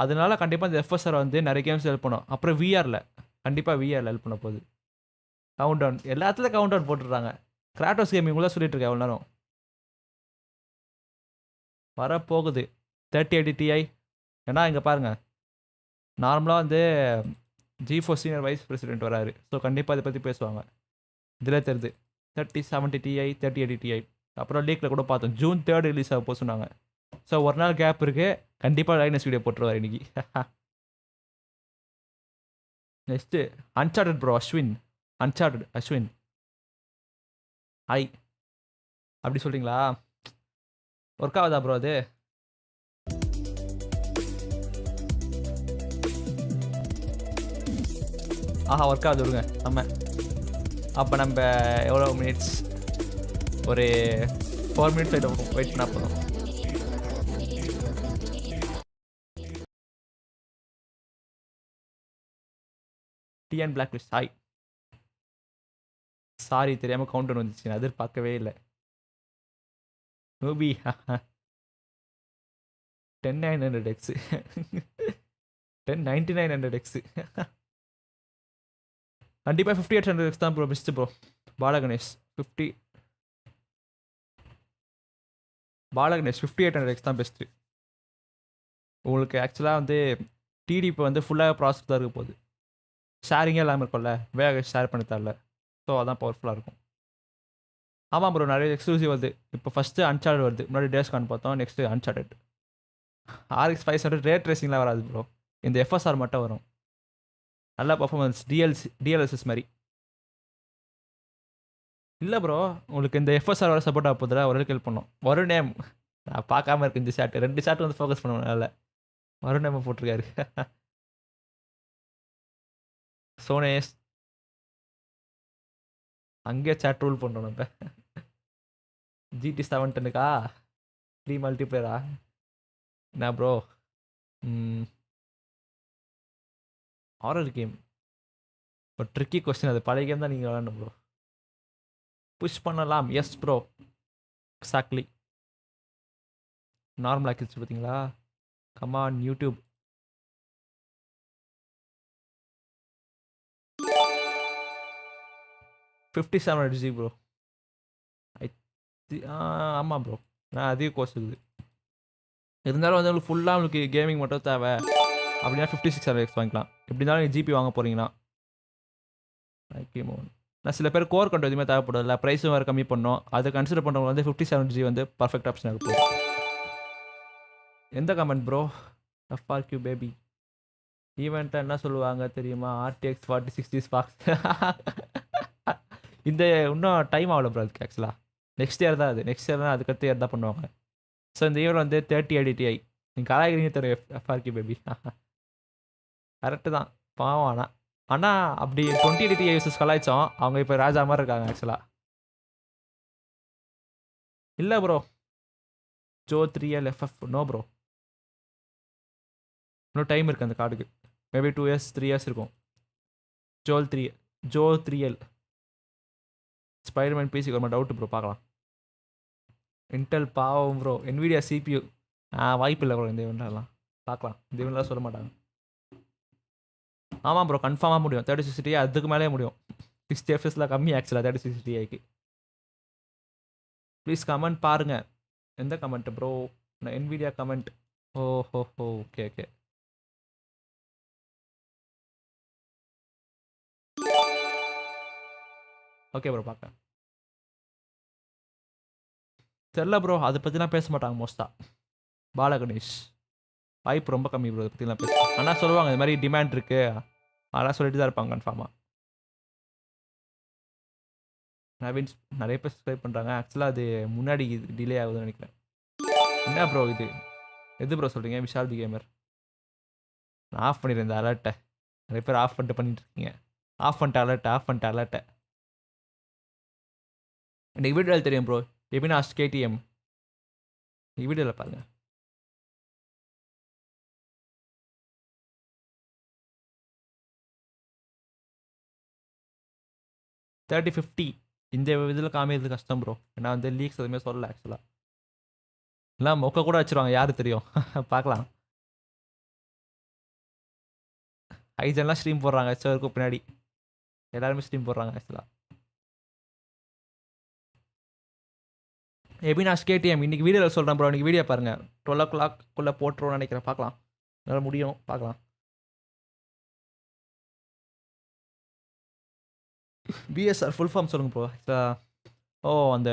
அதனால கண்டிப்பாக இந்த FSR வந்து நிறைய கேம்ஸ் ஹெல்ப் பண்ணும். அப்புறம் VRல கண்டிப்பாக VRல ஹெல்ப் பண்ண போகுது. கவுண்ட் டவுன் எல்லாத்துலேயும் கவுண்ட் டவுன் போட்டுடுறாங்க. கிராட்டோஸ் கேமிங் கூட சொல்லிட்டு இருக்கேன் எவ்வளோ நேரம். வரப்போகுது 3080 Ti. ஏன்னா இங்கே பாருங்கள் நார்மலாக வந்து G4 சீனியர் வைஸ் பிரசிடென்ட் வராரு. ஸோ கண்டிப்பாக இதை பற்றி பேசுவாங்க. இதில் தெரியுது 3070 Ti 3080 Ti. அப்புறம் லீக்கில் கூட பார்த்தோம் June 3 ரிலீஸ் ஆக போக சொன்னாங்க. ஸோ ஒரு நாள் கேப் இருக்குது. கண்டிப்பாக லைனஸ் வீடியோ போட்டுருவார் இன்னைக்கு. Next Uncharted bro Ashwin. Uncharted Ashwin அப்படி சொல்கிறீங்களா? ஒர்க் ஆகுதா ப்ரோ அது? ஆஹா ஒர்க் ஆகுது விடுங்க நம்ம. அப்போ நம்ம எவ்வளோ மினிட்ஸ் ஒரு 4 மினிட்ஸ் ஆகிட்டு வரும் வெயிட் பண்ணால் போதும். TN black list hi sorry தெரியாமல் கவுண்டர் வந்துச்சு, நான் எதிர்பார்க்கவே இல்லை. நூபி 10900X 10900X கண்டிப்பாக 5800X தான் bro best bro. Balaganesh 5800X தான் பெஸ்ட்டு. உங்களுக்கு ஆக்சுவலாக வந்து டிடிபி வந்து ஃபுல்லாக ப்ராசஸ் தான் இருக்க போகுது. ஷேரிங்கே இல்லாமல் இருக்கும்ல, வேக ஷேர் பண்ணி தரல. ஸோ அதான் பவர்ஃபுல்லாக இருக்கும். ஆமாம் ப்ரோ, நிறைய எக்ஸ்க்ளூசிவ் வருது. இப்போ ஃபஸ்ட்டு அன்சார்டட் வருது, முன்னாடி டேஸ்கான் பார்த்தோம், நெக்ஸ்ட்டு அன்சார்டட். RX 500 ரேட் ரேசிங்லாம் வராது ப்ரோ, இந்த FSR மட்டும் வரும். நல்ல பர்ஃபார்மன்ஸ், டிஎல்எஸ்எஸ் மாதிரி. இல்லை ப்ரோ, உங்களுக்கு இந்த FSR வர சப்போர்ட் ஆக போதில் ஒரு ஹெல்ப் பண்ணோம். ஒரு நேம் நான் பார்க்காம இருக்கு, இந்த ஷாட் 2 ஷாட் வந்து ஃபோக்கஸ் பண்ணுவேன். நல்ல ஒரு நேம் போட்டிருக்காரு. சோனேஷ் அங்கேயே சேட் ரூல் பண்ணுறோம் நம்ம. GT 710க்கா 3 மல்டிப்ளேயரா என்ன ப்ரோ? ஹாரர் கேம் ஒரு ட்ரிக்கி கொஸ்டின், அது பழைய கேம் தான் நீங்கள் விளாடணும் ப்ரோ. புஷ் பண்ணலாம், எஸ் ப்ரோ, எக்ஸாக்ட்லி. நார்மல் ஆக்கிடுச்சு பார்த்தீங்களா? Come on YouTube. $57 ப்ரோ. ஆமாம் ப்ரோ, நான் அதிக கோர்ஸ் இருக்குது. இருந்தாலும் வந்து உங்களுக்கு ஃபுல்லாக உங்களுக்கு கேமிங் மட்டும் தேவை அப்படின்னா 5600X வாங்கிக்கலாம். எப்படி இருந்தாலும் ஜிபி வாங்க போகிறீங்கன்னா. நான் சில பேர் கோர் கண்ட்ரோல் எதுவுமே தேவைப்படுதில்ல, ப்ரைஸும் வேறு கம்மி பண்ணோம். அதை கன்சிடர் பண்ணுறவங்க வந்து 57G வந்து பர்ஃபெக்ட் ஆப்ஷன் இருக்கும். எந்த கமெண்ட் ப்ரோ? FRQ பேபி ஈவெண்ட்டை என்ன சொல்லுவாங்க தெரியுமா? RTX 4060 ஸ்பாக்ஸ். இந்த இன்னும் டைம் ஆகல ப்ரோ அதுக்கு. ஆக்சுவலாக நெக்ஸ்ட் இயர் தான், நெக்ஸ்ட் இயர் தான், அதுக்கடுத்த இயர் தான் பண்ணுவாங்க. ஸோ இந்த இயர் வந்து 3080 Ti. நீங்கள் கலாய்க்கிறீங்க தெரியும் FRQ பேபி. கரெக்டு தான், பாவம். ஆனால் அப்படி 2080 Ti யூசஸ் கலாய்ச்சோம், அவங்க இப்போ ராஜா மாதிரி இருக்காங்க ஆக்சுவலாக. இல்லை bro, Jo 3L FF no bro, இன்னும் டைம் இருக்குது அந்த கார்டுக்கு. மேபி 2 years 3 years இருக்கும். ஜோ 3L ஸ்பைடர்மேன் பிசி ஒரு டவுட் ப்ரோ, பார்க்கலாம். இன்டெல் பாவம் ப்ரோ. Nvidia CPU வாய்ப்பு இல்லை ப்ரோ இந்த இவெண்ட்லாம். பார்க்கலாம், இந்த இவெண்ட்லாம் சொல்ல மாட்டாங்க. ஆமாம் ப்ரோ, கன்ஃபார்மாக முடியும். 3060 Ti அதுக்கு மேலே முடியும். 60 FPSலாம் கம்மி ஆக்சுவலாக 3060 Tiக்கு. ப்ளீஸ் கமெண்ட் பாருங்கள். எந்த கமெண்ட் ப்ரோ? நான் Nvidia கமெண்ட். ஓஹோ ஓகே ஓகே. ஓகே ப்ரோ, பார்க்க தெரில ப்ரோ, அதை பற்றிலாம் பேச மாட்டாங்க மோஸ்ட்டாக. பாலகணேஷ் வாய்ப்பு ரொம்ப கம்மி ப்ரோ, அதை பற்றிலாம் பேச. ஆனால் சொல்லுவாங்க இது மாதிரி டிமாண்ட் இருக்குது, அதெல்லாம் சொல்லிட்டு தான் இருப்பாங்க கன்ஃபார்மாக. நவீன் நிறைய பேர் சப்ஸ்கிரைப் பண்ணுறாங்க. ஆக்சுவலாக அது முன்னாடி டிலே ஆகுதுன்னு நினைக்கிறேன். என்ன ப்ரோ இது? எது ப்ரோ சொல்கிறீங்க? விஷால் தி கேமர். நான் ஆஃப் பண்ணிடுறேன் இந்த அலர்ட்டை. நிறைய பேர் ஆஃப் பண்ணிட்டு இருக்கீங்க. ஆஃப் பண்ணிட்டு அலர்ட்டை. எனக்கு வீடியோவில் தெரியும் ப்ரோ, எபினாஸ் KTM. வீடியோவில் பாருங்கள். $3050 இந்த இதில் காமிக்கிறது கஷ்டம் ப்ரோ. ஏன்னா வந்து லீக்ஸ் எதுவுமே சொல்லலை ஆக்சுவலாக. இல்லை மொக்க கூட வச்சுருவாங்க, யாரு தெரியும். பார்க்கலாம். ஐஜன்லாம் ஸ்ட்ரீம் போடுறாங்க, சருக்கு பின்னாடி எல்லாருமே ஸ்ட்ரீம் போடுறாங்க ஆக்சுவலாக. எபினாஸ் KTM இன்றைக்கி வீடியோவில் சொல்கிறேன் ப்ரோ. இன்றைக்கி வீடியோ பாருங்கள், 12 o'clock போட்டுருவோம்னு நினைக்கிறேன். பார்க்கலாம், என்னால் முடியும், பார்க்கலாம். BSR ஃபுல் ஃபார்ம் சொல்லுங்கள் ப்ரோ. ஓ, அந்த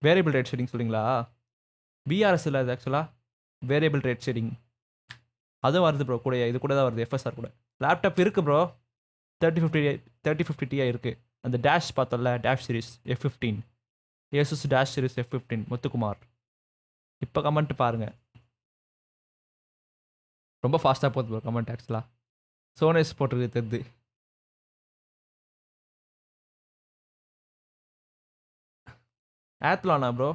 வேரியபிள் ரேட் ஷேடிங் சொல்கிறீங்களா? BRS இல்லை அது ஆக்சுவலாக வேரியபிள் ரேட் ஷேடிங். அதுவும் வருது ப்ரோ, கூட இது கூட தான் வருது, FSR கூட. லேப்டாப் இருக்குது ப்ரோ, 3050 Ti இருக்குது. அந்த டேஷ் பார்த்தோம்ல, dash series F15, aces dash series F15. Muthukumar இப்போ கமெண்ட் பாருங்கள், ரொம்ப ஃபாஸ்ட்டாக போகுது ப்ரோ கமெண்ட் ஆக்சுவலாக. சோனேஸ் போட்டிருக்கு தெரியுது. ஆத்லானா ப்ரோ?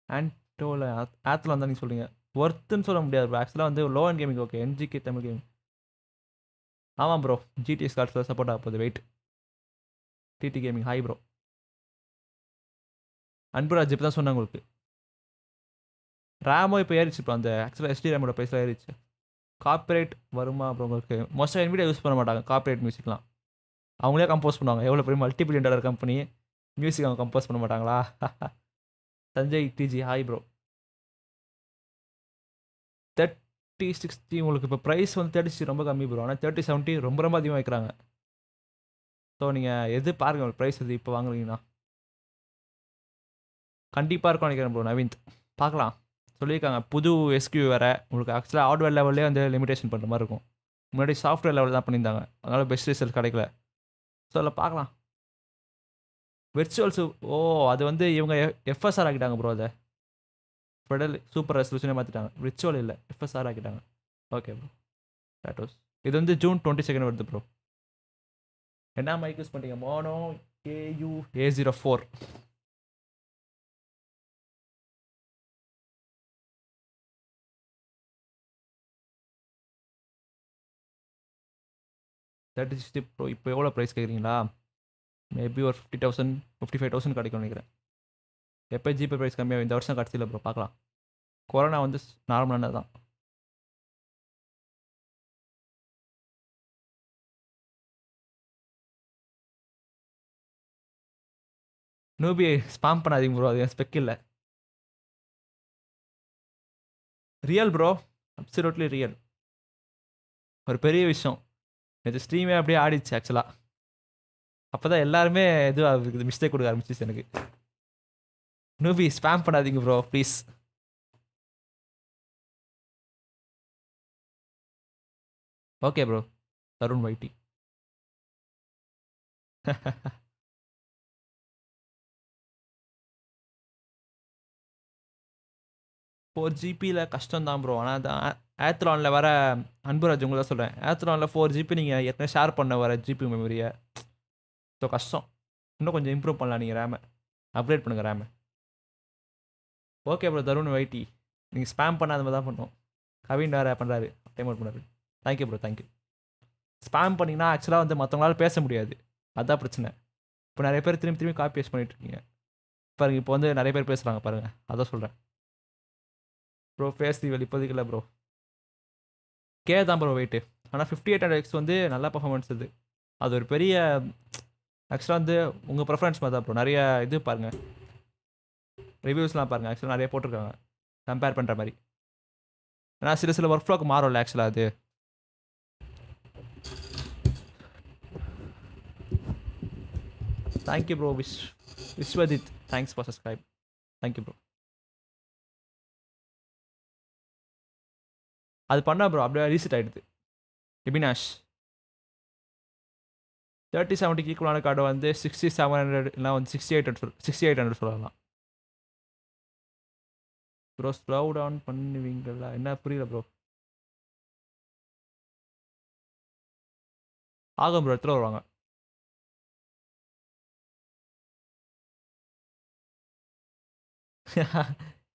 ஆண்டோவில் ஆத்லான் தான் நீங்கள் சொல்கிறீங்க. ஒர்த்துன்னு சொல்ல முடியாது ப்ரோ. ஆக்சுவலாக வந்து low and gaming okay. NGK Tamil gaming. ஆமாம் ப்ரோ, GTX கார்ட்ஸில் சப்போர்ட் ஆக போகுது. Wait, TT gaming hi bro. Anburaj இப்போ தான் சொன்னாங்க உங்களுக்கு. ரேமோ இப்போ ஏறிச்சு. இப்போ அந்த ஆக்சுவலாக எஸ்டி ரேமோட ப்ரைஸில் ஏறிச்சு. காப்பிரைட் வருமா அப்புறம் உங்களுக்கு? மோஸ்ட்டாக Nvidia யூஸ் பண்ண மாட்டாங்க காப்பிரைட் மியூசிக்லாம். அவங்களே கம்போஸ் பண்ணுவாங்க. எவ்வளோ பெரிய $multi-billion கம்பெனி மியூசிக் அவங்க கம்போஸ் பண்ண மாட்டாங்களா? சஞ்சய் டிஜி ஹாய் ப்ரோ. 3060 உங்களுக்கு இப்போ ப்ரைஸ் வந்து 3060 ரொம்ப கம்மி ப்ரோ. ஆனால் 3070 ரொம்ப ரொம்ப அதிகமாக வைக்கிறாங்க. ஸோ நீங்கள் எது பாருங்கள் ப்ரைஸ் எது இப்போ வாங்குறீங்கன்னா கண்டிப்பாக இருக்கும் நினைக்கிறேன் ப்ரோ. நவீன் பார்க்கலாம் சொல்லியிருக்காங்க. புது எஸ்கியூ வேறு உங்களுக்கு ஆக்சுவலாக ஹார்ட்வேர் லெவல்லே வந்து லிமிடேஷன் பண்ணுற மாதிரி இருக்கும். முன்னாடி சாஃப்ட்வேர் லெவல் தான் பண்ணியிருந்தாங்க. அதனால் பெஸ்ட் ரிசல்ட் கிடைக்கல. ஸோ அதில் பார்க்கலாம். விர்ச்சுவல்ஸு அது வந்து இவங்க FSR ஆக்கிட்டாங்க ப்ரோ. அதை ஃபெடல் சூப்பர் ரெசல்யூஷனே மாற்றிட்டாங்க. விர்ச்சுவல் இல்லை FSR ஆக்கிட்டாங்க. Okay bro tattoos. இது வந்து June 22 வருது ப்ரோ. என்ன மைக் யூஸ் பண்ணுறீங்க? Mono AU-A04. $3060 ப்ரோ இப்போ எவ்வளோ ப்ரைஸ் கேட்குறீங்களா? மேபி ஒரு 50,000 55,000 கிடைக்கும் நினைக்கிறேன். எப்போ ஜிபே ப்ரைஸ் கம்மியாக இந்த வருஷம் கடைசியில் ப்ரோ பார்க்கலாம். கொரோனா வந்து நார்மலானது தான். நூபி ஸ்பாம் பண்ணாதீங்க ப்ரோ. அது என் ஸ்பெக் இல்லை. Real bro, absolutely real. ஒரு பெரிய விஷயம். இது ஸ்ட்ரீமே அப்படியே ஆடிச்சு ஆக்சுவலாக. அப்போ தான் எல்லாருமே இது மிஸ்டேக் கொடுக்க ஆரம்பிச்சிச்சு எனக்கு. நூபி ஸ்பாம் பண்ணாதீங்க bro please. Okay bro Tarun வைட்டி. 4GB கஷ்டம் தான் ப்ரோ. ஆனால் தான் ஏத்ரானில் வர அன்புராஜ் உங்களை தான் சொல்கிறேன். ஏத்ரானில் 4GB நீங்கள் ஏற்கனவே ஷேர் பண்ண வர ஜிபி மெமரியை. ஸோ கஷ்டம். இன்னும் கொஞ்சம் இம்ப்ரூவ் பண்ணலாம் நீங்கள் ரேமை. அப்கிரேட் பண்ணுங்கள் ரேமை. ஓகே ப்ரோ தருண் வைட்டி. நீங்கள் ஸ்பேம் பண்ணாத மாதிரி தான் பண்ணோம். கவின் வேறு பண்ணுறாரு, டைம் அவுட் பண்ணுறாரு. Thank you bro thank you. ஸ்பேம் பண்ணிங்கன்னா ஆக்சுவலாக வந்து மற்றவங்களால பேச முடியாது. அதுதான் பிரச்சனை. இப்போ நிறைய பேர் திரும்பி திரும்பி காப்பி பேஸ்ட் பண்ணிகிட்ருக்கீங்க பாருங்கள். இப்போ வந்து நிறைய பேர் பேசுகிறாங்க பாருங்கள். அதான் சொல்கிறேன் ப்ரோ. ஃபேஸ் ரிவல் இப்போதைக்கு இல்லை ப்ரோ. தான் ப்ரோ வெயிட்டு. ஆனால் 5800X வந்து நல்ல பர்ஃபார்மன்ஸ் இது. அது ஒரு பெரிய ஆக்சுவலாக வந்து உங்கள் ப்ரிஃபரன்ஸ் மாதிரி தான் ப்ரோ. நிறைய இது பாருங்கள், ரிவ்யூஸ்லாம் பாருங்கள். ஆக்சுவலாக நிறைய போட்டிருக்காங்க கம்பேர் பண்ணுற மாதிரி. ஏன்னா சில ஒர்க் ஃப்ளோக்கு மாறும்ல ஆக்சுவலாக அது. Thank you bro. Vishwajit thanks for subscribe. Thank you bro. அது பண்ணா ப்ரோ அப்படியே ரீசெட் ஆகிடுது. எபினாஷ் 3070 ஈக்குவலான கார்டு வந்து 6700 இல்லை வந்து 6800 சொல்லலாம் ப்ரோ. ஸ்லோ டவுன் பண்ணுவீங்களா? என்ன புரியல ப்ரோ. ஆகும் ப்ரோ. இடத்துல வருவாங்க.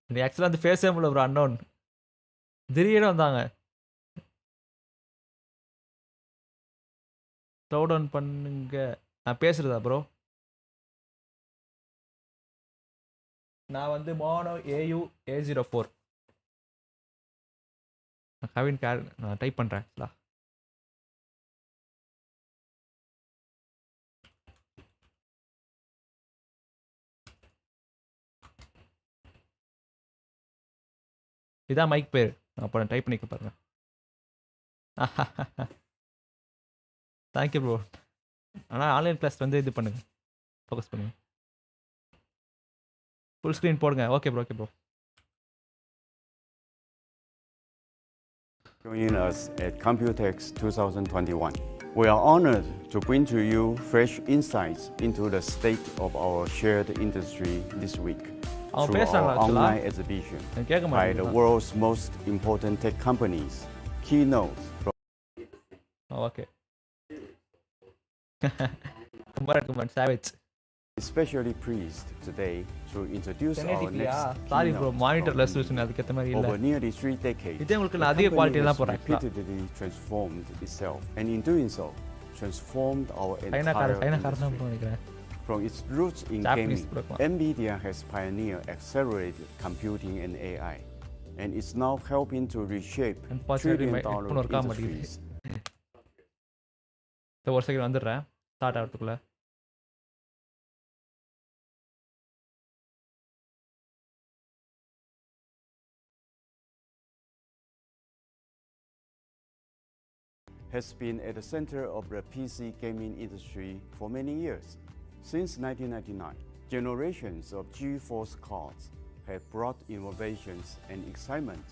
இது ஆக்சுவலாக அந்த ஃபேஸே முடியல ப்ரோ. அன்னோன் திடீர்னு வந்தாங்க. ஸ்லோ டவுன் பண்ணுங்க. நான் பேசுகிறதா ப்ரோ? நான் வந்து மோனோ AU-A04. கவின் கேர் நான் டைப் பண்ணுறேன் ஆக்சுவலாக. இதான் மைக் பேர். அப்போ நான் டைப் பண்ணிக்க பாருங்க. Thank you bro. ஆனால் ஆன்லைன் கிளாஸ் வந்து இது பண்ணுங்கள், ஃபோக்கஸ் பண்ணுங்கள். ஃபுல் ஸ்க்ரீன் போடுங்க. Okay bro. Okay bro. Joining us at Computex 2021. We are honored to bring to you fresh insights into the state of our shared industry this week through our online exhibition by the world's most important tech companies. Keynotes from okay. Kumar Savage. Especially pleased today to introduce our next sorry bro, monitor resolution aduketha mari illa. Over nearly 3 decades, idhe ungalku na adhiga quality la poran repeatedly transformed itself, and in doing so transformed our entire industry. From its roots in Japanese gaming, Nvidia has pioneered accelerated computing and AI, and is now helping to reshape trillion-dollar industries. ஒரு second வந்துடுறேன் start ஆகிறதுக்குள்ள. Has been at the center of the PC gaming industry for many years. Since 1999, generations of GeForce cards have brought innovations and excitement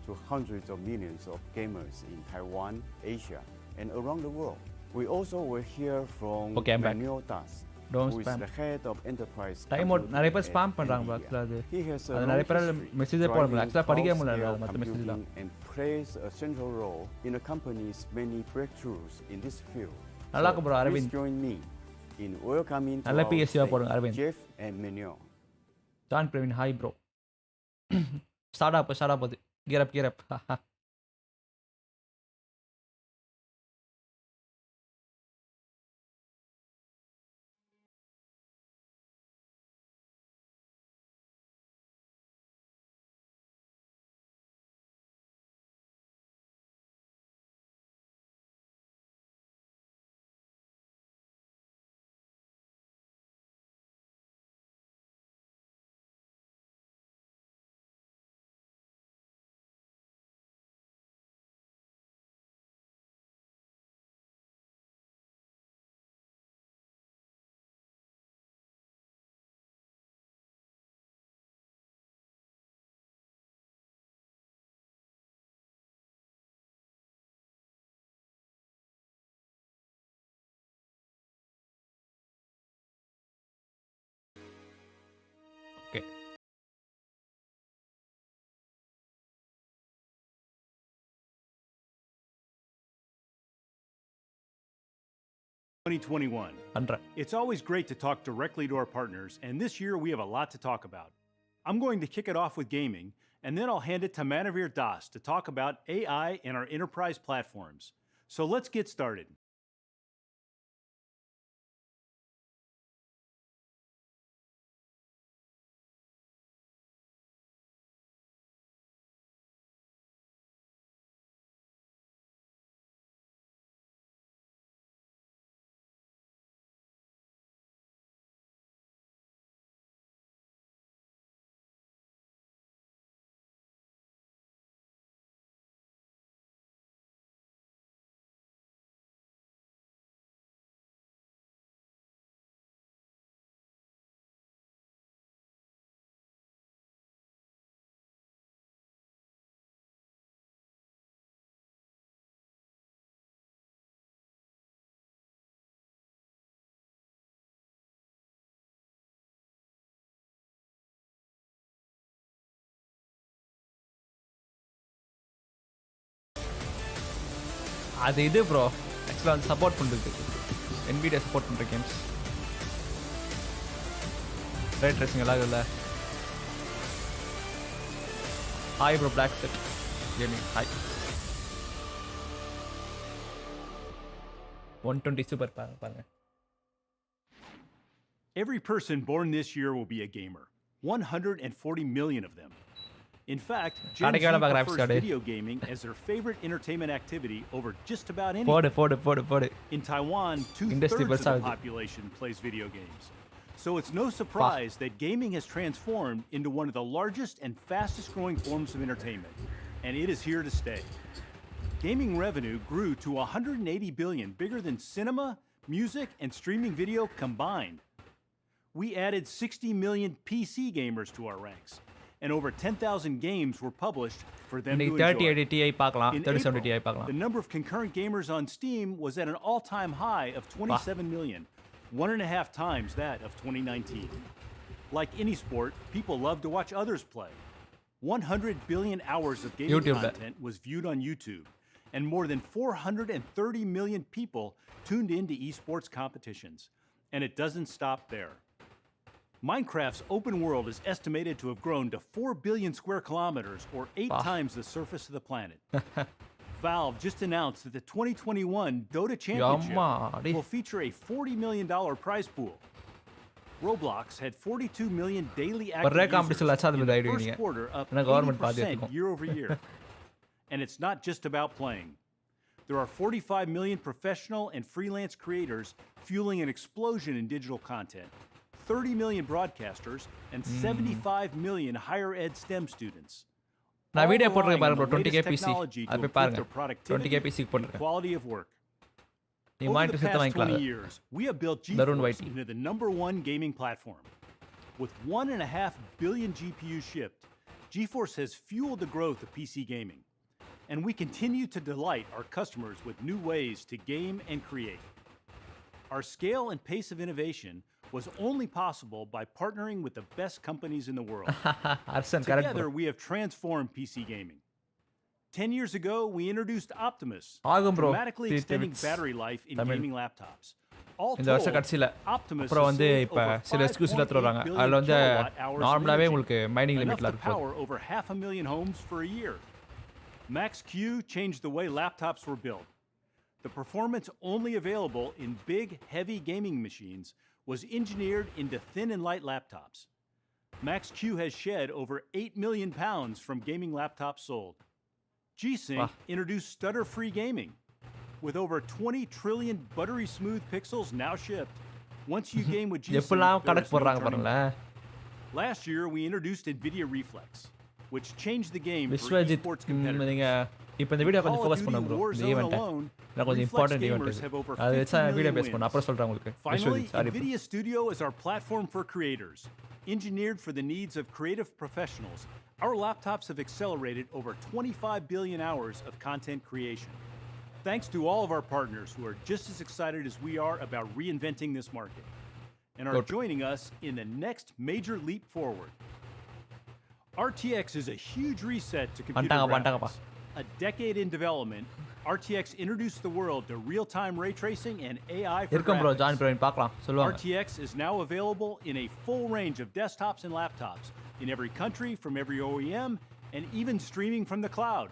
to hundreds of millions of gamers in Taiwan, Asia, and around the world. We also will hear from Manuel Das, who is the head of enterprise. Time out. நிறைய பேர் spam பண்றாங்க actually அது. அது நிறைய பேர் message போட முடியல. actually படிக்க முடியல மத்த மெசேஜ்லாம். And plays a central role in the company's many breakthroughs in this field. நல்லா இருக்கு bro Aravind. Join me in welcoming நல்ல PSC போடுங்க Aravind. Jeff and Manuel. John Praveen hi bro. Start up அது. gear up. Okay. It's always great to talk directly to our partners, and this year we have a lot to talk about. I'm going to kick it off with gaming, and then I'll hand it to Manavir Das to talk about AI and our enterprise platforms. So let's get started. அது இது bro ஆக்சுவலாக வந்து support பண்ணுறது Nvidia support பண்ணுற games ray tracing எல்லாம் இல்லை. Hi bro black set gaming hi 120 super பாருங்க. Every person born this year will be a gamer. 140 million of them. In fact, Gen Z prefers video gaming as their favorite entertainment activity over just about anything. In Taiwan, 2/3 of the population plays video games. So it's no surprise that gaming has transformed into one of the largest and fastest growing forms of entertainment. And it is here to stay. Gaming revenue grew to 180 billion, bigger than cinema, music, and streaming video combined. We added 60 million PC gamers to our ranks, and over 10,000 games were published for them to enjoy. 3080 Ti பார்க்கலாம், 3070 Ti பார்க்கலாம். The number of concurrent gamers on Steam was at an all-time high of 27 million, 1.5 times that of 2019. Like any sport, people love to watch others play. 100 billion hours of gaming content was viewed on YouTube, and more than 430 million people tuned into esports competitions. And it doesn't stop there. Minecraft's open world is estimated to have grown to 4 billion square kilometers, or 8 times the surface of the planet. Valve just announced that the 2021 Dota Championship will feature a $40 million prize pool. Roblox had 42 million daily per active competition users in the idea first quarter, up 80% year over year. And it's not just about playing. There are 45 million professional and freelance creators fueling an explosion in digital content, 30 million broadcasters, and 75 million higher ed STEM students. நான் video போட்டுருக்கேன் All பாருங்க bro, relying on the 20k latest PC technology to அது போய் improve பாருங்க, their productivity 20k PC and போட்டுருக்கேன். quality of work. நீ Over monitor the செத்து past 20 வாங்கிக்கலாம். years, we have built Darun GeForce Whitey. into the #1 gaming platform. With 1.5 billion GPUs shipped, GeForce has fueled the growth of PC gaming. And we continue to delight our customers with new ways to game and create. Our scale and pace of innovation was only possible by partnering with the best companies in the world. Arsan, correct Together, bro. we have transformed PC gaming. 10 years ago, we introduced Optimus, ஆகும் bro, dramatically extending battery life in Tamil. gaming laptops. All இந்த வருஷம் told, கடைசில Optimus அப்புறம் has வந்து saved இப்ப over சில எக்ஸ்க்ளூசிவ்ல 5.8 தருவாங்க. billion அதுல வந்து kilowatt-hours of நார்மலாவே energy, உங்களுக்கு மைனிங் enough லிமிட்ல to இருக்கு. power over 500,000 homes for a year. Max-Q changed the way laptops were built. The performance only available in big, heavy gaming machines was engineered into thin and light laptops. Max-Q has shed over 8 million pounds from gaming laptops sold. G-Sync introduced stutter-free gaming. With over 20 trillion buttery smooth pixels now shipped, once you game with G-Sync, எப்பலாம் there கணக்கு is no போடுறாங்க turning பாருங்களேன். back. Last year, we introduced Nvidia Reflex, which changed the game for Vishwajit, esports competitors. நீங்க இப்போ இந்த video கொஞ்சம் Call of focus பண்ண Duty bro, இந்த Warzone ஈவென்ட்டை alone, நான் கொஞ்சம் Reflex important gamers event have over அது 50 வச்சா வீடியோ million பேஸ் பண்ண அப்புறம் wins. சொல்றேன் உங்களுக்கு. Finally, Vishwajit, sorry. NVIDIA Studio is our platform for creators. Engineered for the needs of creative professionals, our laptops have accelerated over 25 billion hours of content creation. Thanks to all of our partners who are just as excited as we are about reinventing this market and are Good. joining us in the next major leap forward. RTX is a huge reset to computer வந்துட்டாங்கப்பா. graphics. A decade in development, RTX introduced the world to real-time ray tracing and AI for இருக்கும் bro, join graphics. பண்ணி பார்க்கலாம் சொல்லுவாங்க. RTX is now available in a full range of desktops and laptops in every country, from every OEM, and even streaming from the cloud.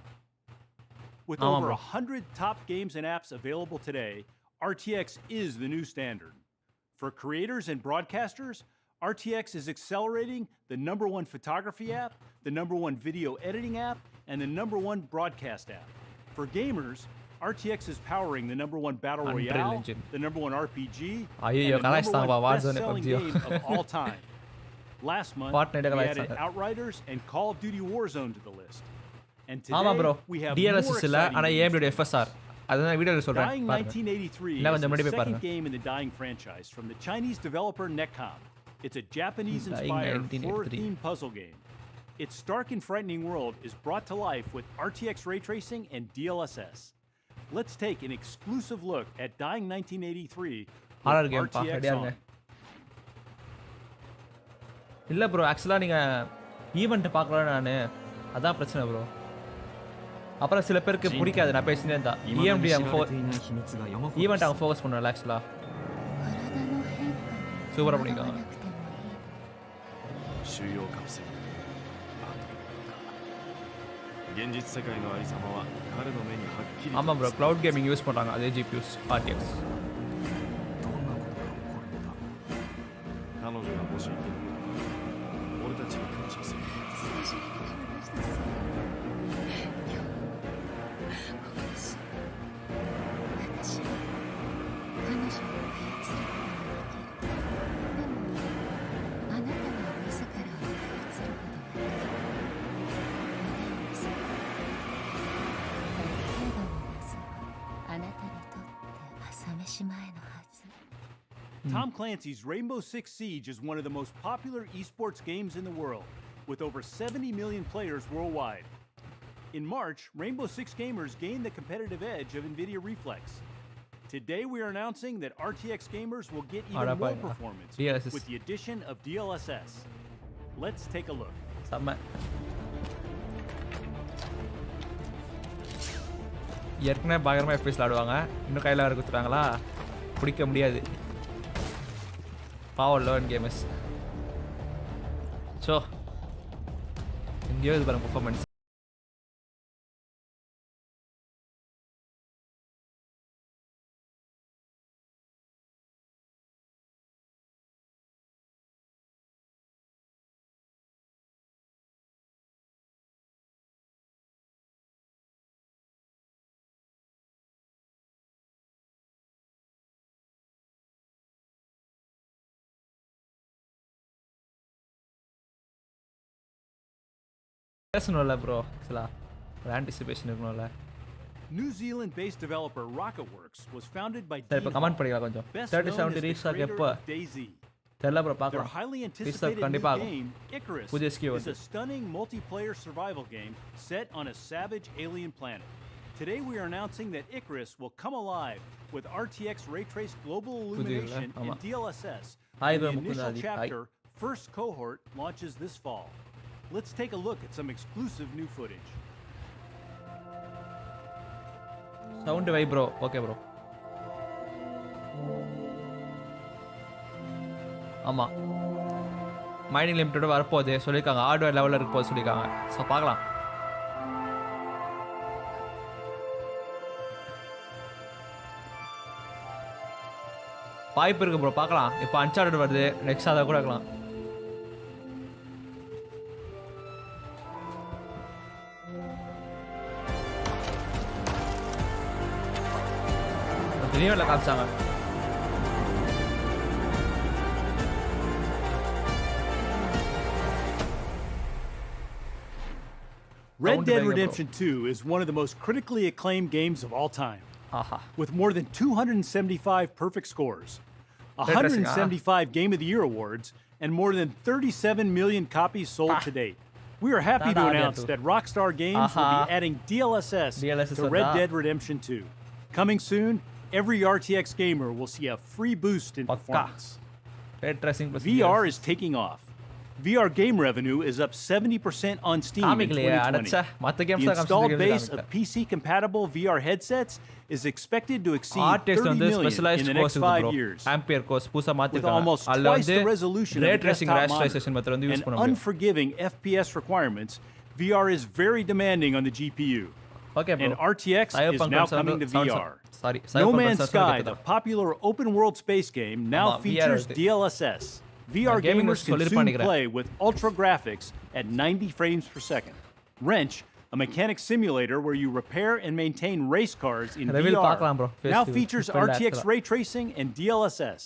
With ஆமா over bro. 100 top games and apps available today, RTX is the new standard. For creators and broadcasters, RTX is accelerating the #1 photography app, the #1 video editing app, and the #1 broadcast app. For gamers, RTX is powering the #1 Battle Unreal Royale, Engine. the #1 RPG, ஐயோ, and the கலாய்ச்சிட்டாங்கப்பா, #1 Warzone, best-selling PUBG. game of all time. Last month, Fortnite we added கலாய்ச்சிட்டாங்க. Outriders and Call of Duty Warzone to the list. And ஆமா today, bro, we have more DLSS இல்ல, exciting ஆனா news. AMD FSR அதுதான் வீடியோல சொல்றேன் Dying பாருங்க. 1983 இல்ல, is கொஞ்சம் the முன்னாடி போய் second பாருங்க. game in the Dying franchise from the Chinese developer Nadakum. It's a Japanese-inspired Dying 1983. horror-themed puzzle game. Its stark and frightening world is brought to life with RTX ray tracing and DLSS. Let's take an exclusive look at Dying 1983 Horror with game பா, RTX ரெடியா on. இருங்க. இல்ல bro, ஆக்சுவலா நீங்க event பார்க்கல நானு, அதான் பிரச்சனை ப்ரோ. அப்புறம் சில பேருக்கு பிடிக்காது நான் பேசினே இருந்தா. EMD அவங்க ஈவென்ட் அவங்க ஃபோக்கஸ் பண்ணுவாங்க ஆக்சுவலா. சூப்பரா பண்ணிருக்காங்க. 収容カプセル現実世界のありさまは彼の目にはっきりと ஆமா ப்ரோ, cloud gaming யூஸ் பண்றாங்க அதே GPUs RTX. どんなことが起こるのだ彼女がもしいても俺たちが感謝するあなたにとって朝飯前のはず。 Tom Clancy's Rainbow Six Siege is one of the most popular esports games in the world, with over 70 million players worldwide. In March, Rainbow Six gamers gained the competitive edge of Nvidia Reflex. Today, we are announcing that RTX gamers will get even Ahora more pa- performance DLSS. with the addition of DLSS. Let's take a look. செம்ம. ஏற்கனவே பயங்கரமா FPS விளாடுவாங்க, இன்னும் கையில் வர குத்துறாங்களா, பிடிக்க முடியாது. பாவம் லோன் கேமர்ஸ். ஸோ எங்கேயோ இது பாருங்க பர்ஃபார்மன்ஸ். பேசணும்ல ப்ரோ ஆக்சுவலா ஒரு ஆன்டிசிபேஷன் இருக்கணும்ல. New Zealand-based developer Rocketworks was founded by சரி இப்போ கமெண்ட் படிக்கலாம் கொஞ்சம். best 3070 known as the restock creator எப்போ of DayZ. தெரியல ப்ரோ Their பார்க்கலாம். highly ரீஸ்டாக் anticipated new கண்டிப்பா ஆகும். game, Icarus, புதிய skill is a stunning multiplayer survival game set on a savage alien planet. Today we are announcing that Icarus will come alive with RTX ray traced global illumination and DLSS. Hi, The Mukunda initial Ali. chapter, first cohort, launches this fall. Let's take a look at some exclusive new footage. Sound வை bro. Okay bro. ஆமாம் mining லிமிட்டோட வரப்போகுது சொல்லியிருக்காங்க. Hardware லெவலில் இருக்க போது சொல்லியிருக்காங்க. So பார்க்கலாம். வாய்ப்பு இருக்குது ப்ரோ பார்க்கலாம். இப்போ அன்சார்டட் வருது. நெக்ஸ்ட் அதை கூட இருக்கலாம். திடீர்னு காமிச்சாங்க. Red Dead Redemption 2 is one of the most critically acclaimed games of all time. With more than 275 perfect scores, 175 Game of the Year awards, and more than 37 million copies sold to date. We are happy to announce that Rockstar Games will be adding DLSS to Red Dead Redemption 2. Coming soon, every RTX gamer will see a free boost in performance. VR is taking off. VR game revenue is up 70% on Steam in 2020. The installed base of PC-compatible VR headsets is expected to exceed 30 million in the next 5 years. With almost twice the resolution of a desktop monitor and unforgiving FPS requirements, VR is very demanding on the GPU. And RTX is now coming to VR. No Man's Sky, the popular open-world space game, now features DLSS. VR gamers can soon play with ultra graphics at 90 frames per second. Wrench, a mechanic simulator where you repair and maintain race cars in VR, now features RTX ray tracing and DLSS.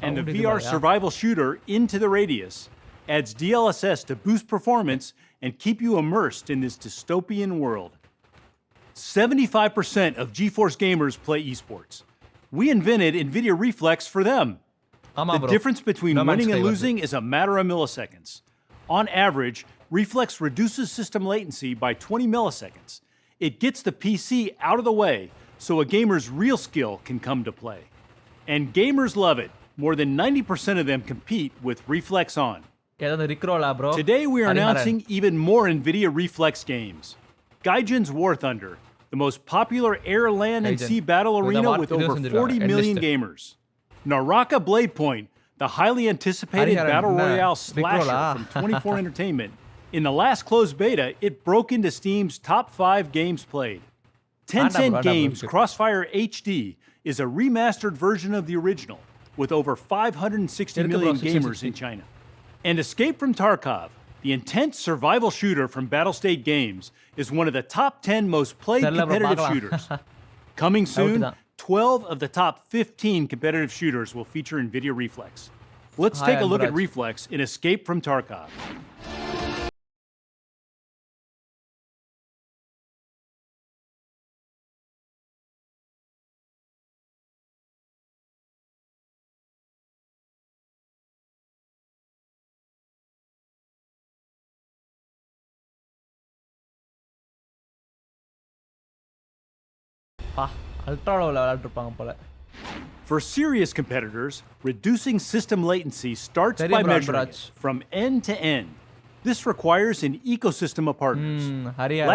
And the VR survival shooter Into the Radius adds DLSS to boost performance and keep you immersed in this dystopian world. 75% of GeForce gamers play esports. We invented NVIDIA Reflex for them. The difference between winning and losing is a matter of milliseconds. On average, Reflex reduces system latency by 20 milliseconds. It gets the PC out of the way so a gamer's real skill can come to play. And gamers love it. More than 90% of them compete with Reflex on. Today we are announcing even more NVIDIA Reflex games. Gaijin's War Thunder, the most popular air, land, and sea battle arena with over 40 million gamers. Naraka Blade Point, the highly anticipated Battle Royale slasher from 24 Entertainment. In the last closed beta, it broke into Steam's top 5 games played. Tencent Games Crossfire HD is a remastered version of the original, with over 560 million gamers in China. And Escape from Tarkov, the intense survival shooter from Battlestate Games, is one of the top 10 most played competitive shooters. Coming soon, 12 of the top 15 competitive shooters will feature NVIDIA Reflex. Let's take a look at Reflex in Escape from Tarkov. For serious competitors, reducing system latency starts by measuring it from end to end. This requires an ecosystem of partners.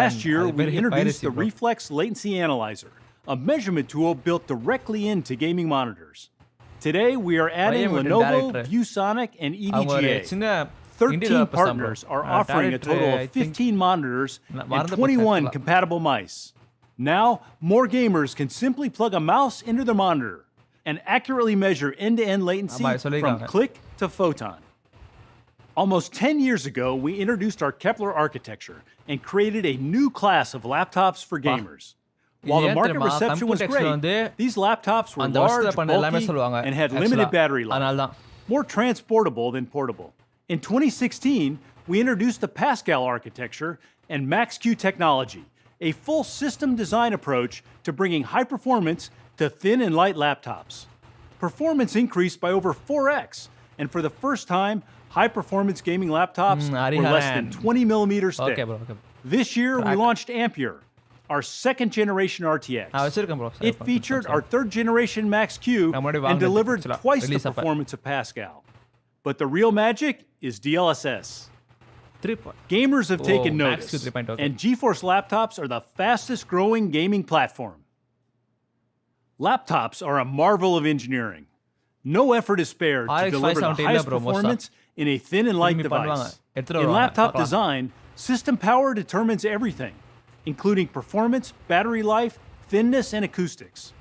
Last year, we introduced the Reflex Latency Analyzer, a measurement tool built directly into gaming monitors. Today, we are adding Lenovo, ViewSonic, and EVGA. 13 partners are offering a total of 15 monitors and 21 compatible mice. Now, more gamers can simply plug a mouse into their monitor and accurately measure end-to-end latency from click to photon. Almost 10 years ago, we introduced our Kepler architecture and created a new class of laptops for gamers. While the market reception was great, these laptops were large, bulky, and had limited battery life, more transportable than portable. In 2016, we introduced the Pascal architecture and Max-Q technology, a full system design approach to bringing high performance to thin and light laptops. Performance increased by over 4x, and for the first time, high-performance gaming laptops were less than 20 millimeters thick. This year, we launched Ampere, our second-generation RTX. It featured our third-generation Max-Q and delivered twice the performance of Pascal. But the real magic is DLSS. Gamers have taken notice, and GeForce laptops are the fastest-growing gaming platform. Laptops are a marvel of engineering. No effort is spared to deliver the highest performance in a thin and light device. In laptop design, system power determines everything, including performance, battery life, thinness, and acoustics.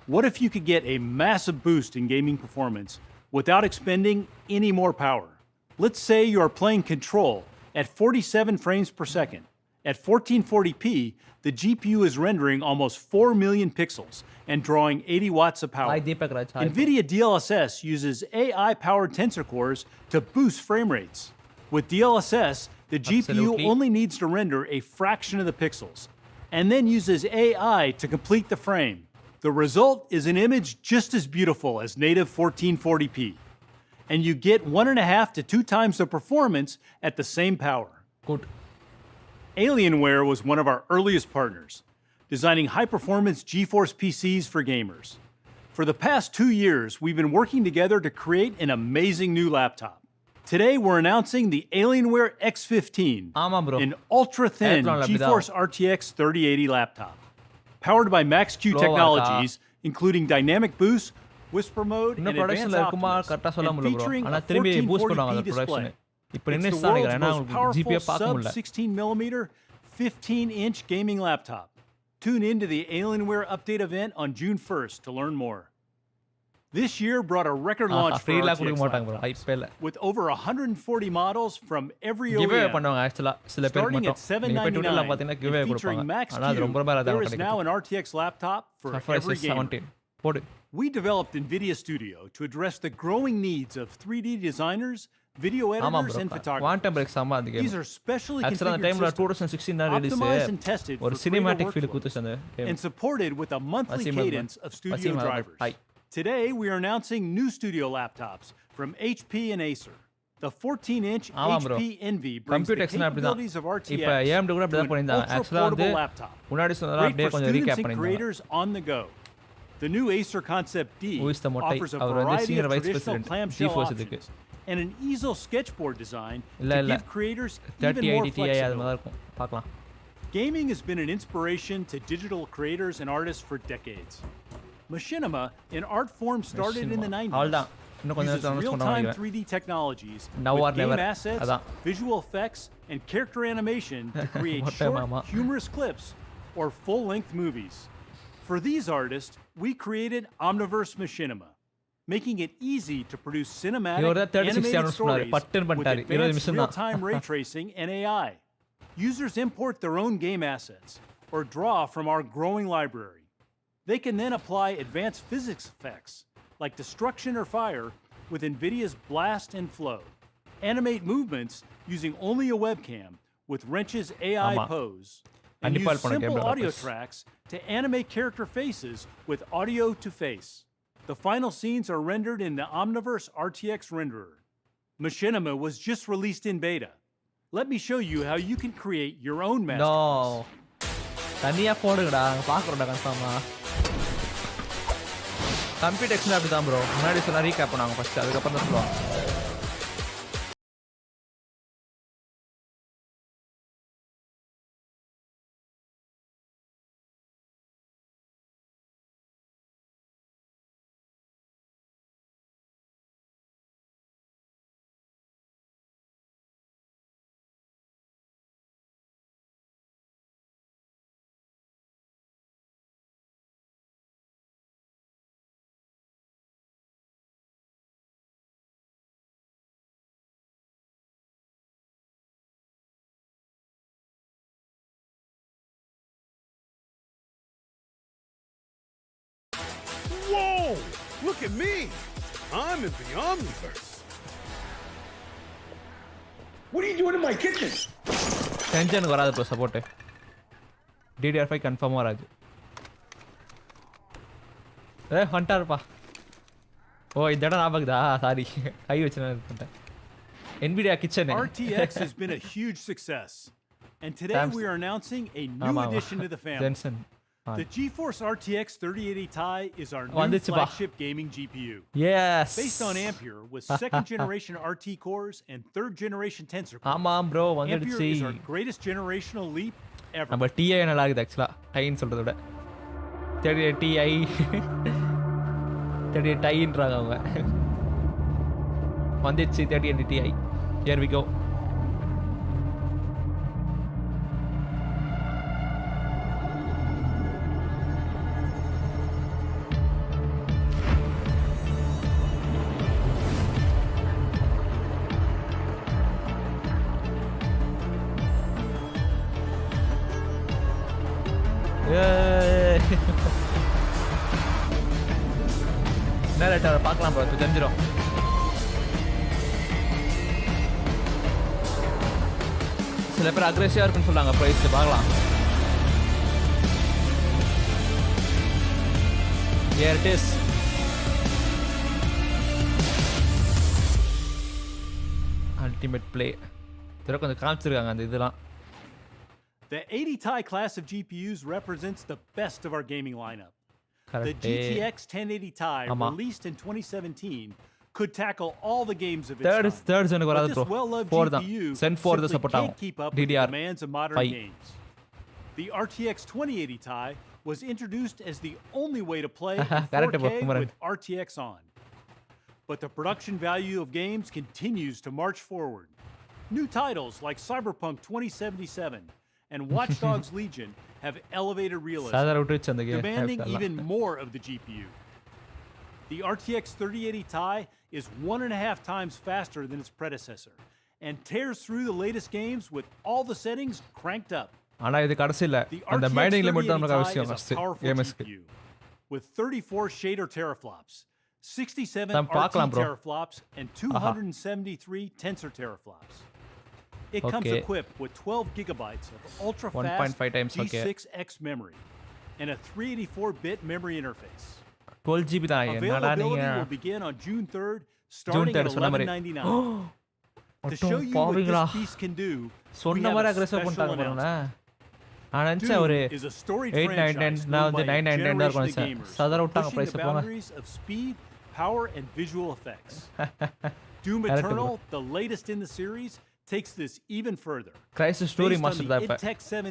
What if you could get a massive boost in gaming performance without expending any more power? Let's say you are playing Control at 47 frames per second. At 1440p, the GPU is rendering almost 4 million pixels and drawing 80 watts of power. NVIDIA DLSS uses AI-powered tensor cores to boost frame rates. With DLSS, the GPU only needs to render a fraction of the pixels, and then uses AI to complete the frame. The result is an image just as beautiful as native 1440p, and you get 1.5 to 2 times the performance at the same power. Good. Alienware was one of our earliest partners, designing high-performance GeForce PCs for gamers. For the past 2 years, we've been working together to create an amazing new laptop. Today, we're announcing the Alienware X15, an ultra-thin GeForce RTX 3080 laptop. Powered by Max-Q technologies, including dynamic boost, whisper mode, and advanced optics, and featuring a 1440p display. It's the world's most powerful sub-16mm, 15-inch gaming laptop. Tune in to the Alienware update event on June 1st to learn more. This year brought a record launch for RTX laptops, with over 140 models from every OEM. Starting at $799 and featuring Max-Q, there is now an RTX laptop for every gamer. We developed NVIDIA Studio to address the growing needs of 3D designers, video editors, and photographers. These are specially configured systems, optimized and tested for creator workflows, and supported with a monthly cadence of studio drivers. Today, we are announcing new studio laptops from HP and Acer. The 14-inch HP Envy brings the capabilities of RTX to an ultra-portable laptop, great for students and creators on the go. The new Acer Concept D offers a variety of traditional clamshell options and an easel sketchboard design to give creators even more flexibility. Gaming has been an inspiration to digital creators and artists for decades. Machinima, an art form started in the 90s, uses real-time 3D technologies with game assets, visual effects, and character animation to create short, humorous clips or full-length movies. For these artists, we created Omniverse Machinima, making it easy to produce cinematic, animated stories with advanced real-time ray tracing and AI. Users import their own game assets or draw from our growing library. They can then apply advanced physics effects, like destruction or fire, with NVIDIA's Blast and Flow. Animate movements using only a webcam with Wrench's AI Pose. And use simple audio tracks to animate character faces with audio to face. The final scenes are rendered in the Omniverse RTX renderer. Machinima was just released in beta. Let me show you how you can create your own masterpiece. Computex அப்படிதான் bro. முன்னாடி சொன்ன recap பண்ணாங்க first, அதுக்கு அப்புறம் தான் சொல்லுவாங்க. Whoa! Look at me! I'm in the Omniverse. What are you doing in my kitchen? டென்ஷனுக்கு வராது bro support. DDR5 கன்ஃபார்மாக வராது. வந்துட்டாருப்பா. ஓ இந்த இடம் ஞாபகதா? சாரி கை வச்சு நான் பண்ணிட்டேன். Nvidia kitchen. RTX has been a huge success. And today we are announcing a new addition to the family. Jensen. The GeForce RTX 3080 Ti is our new flagship gaming GPU. Yes. Based on Ampere with second generation RT cores and third generation Tensor cores. ஆமாம் bro வந்துடுச்சு. Ampere is our greatest generational leap ever. நம்ம TI நல்லா இருக்குது ஆக்சுவலா. டைன்னு சொல்றத விட 30 TI 30 டைன்றாங்க அவங்க. வந்துடுச்சு 30 TI. Here we go. என்ன பார்க்கலாம் ப்ரோ தெரிஞ்சிடும். சில பேர் அக்ரெசிவாக இருக்குன்னு சொல்லுவாங்க ப்ரைஸ் பார்க்கலாம். Here it is. Ultimate play. இதெல்லாம் கொஞ்சம் காமிச்சிருக்காங்க அந்த இதெல்லாம். The 80 Ti class of GPUs represents the best of our gaming lineup. Correct. The GTX 1080 Ti, released in 2017, could tackle all the games of its third time. எனக்கு வராது bro. 4 தான். Zen 4 தான் support ஆகும். Keep up with the demands of modern games. The RTX 2080 Ti was introduced as the only way to play in 4K with RTX on. But the production value of games continues to march forward. New titles like Cyberpunk 2077 and Watch Dogs Legion have elevated realism, demanding even more of the GPU. The RTX 3080 Ti is 1.5 times faster than its predecessor and tears through the latest games with all the settings cranked up. ஆனா இது கடைசில அந்த மைனிங்ல மட்டும் நமக்கு அவசியம் GPU with 34 shader teraflops, 67 RT teraflops and 273 tensor teraflops. It comes equipped with 12 gigabytes of ultra-fast G6X memory and a 384-bit memory interface. 12 GB தான். Availability will begin on June 3rd, starting at $1199. To show you what this piece can do, we have a special announcement. Doom is a storied franchise known by a generation of gamers, pushing the boundaries of speed, power, and visual effects. Doom Eternal, the latest in the series, takes this even further. Crisis story master da ipa.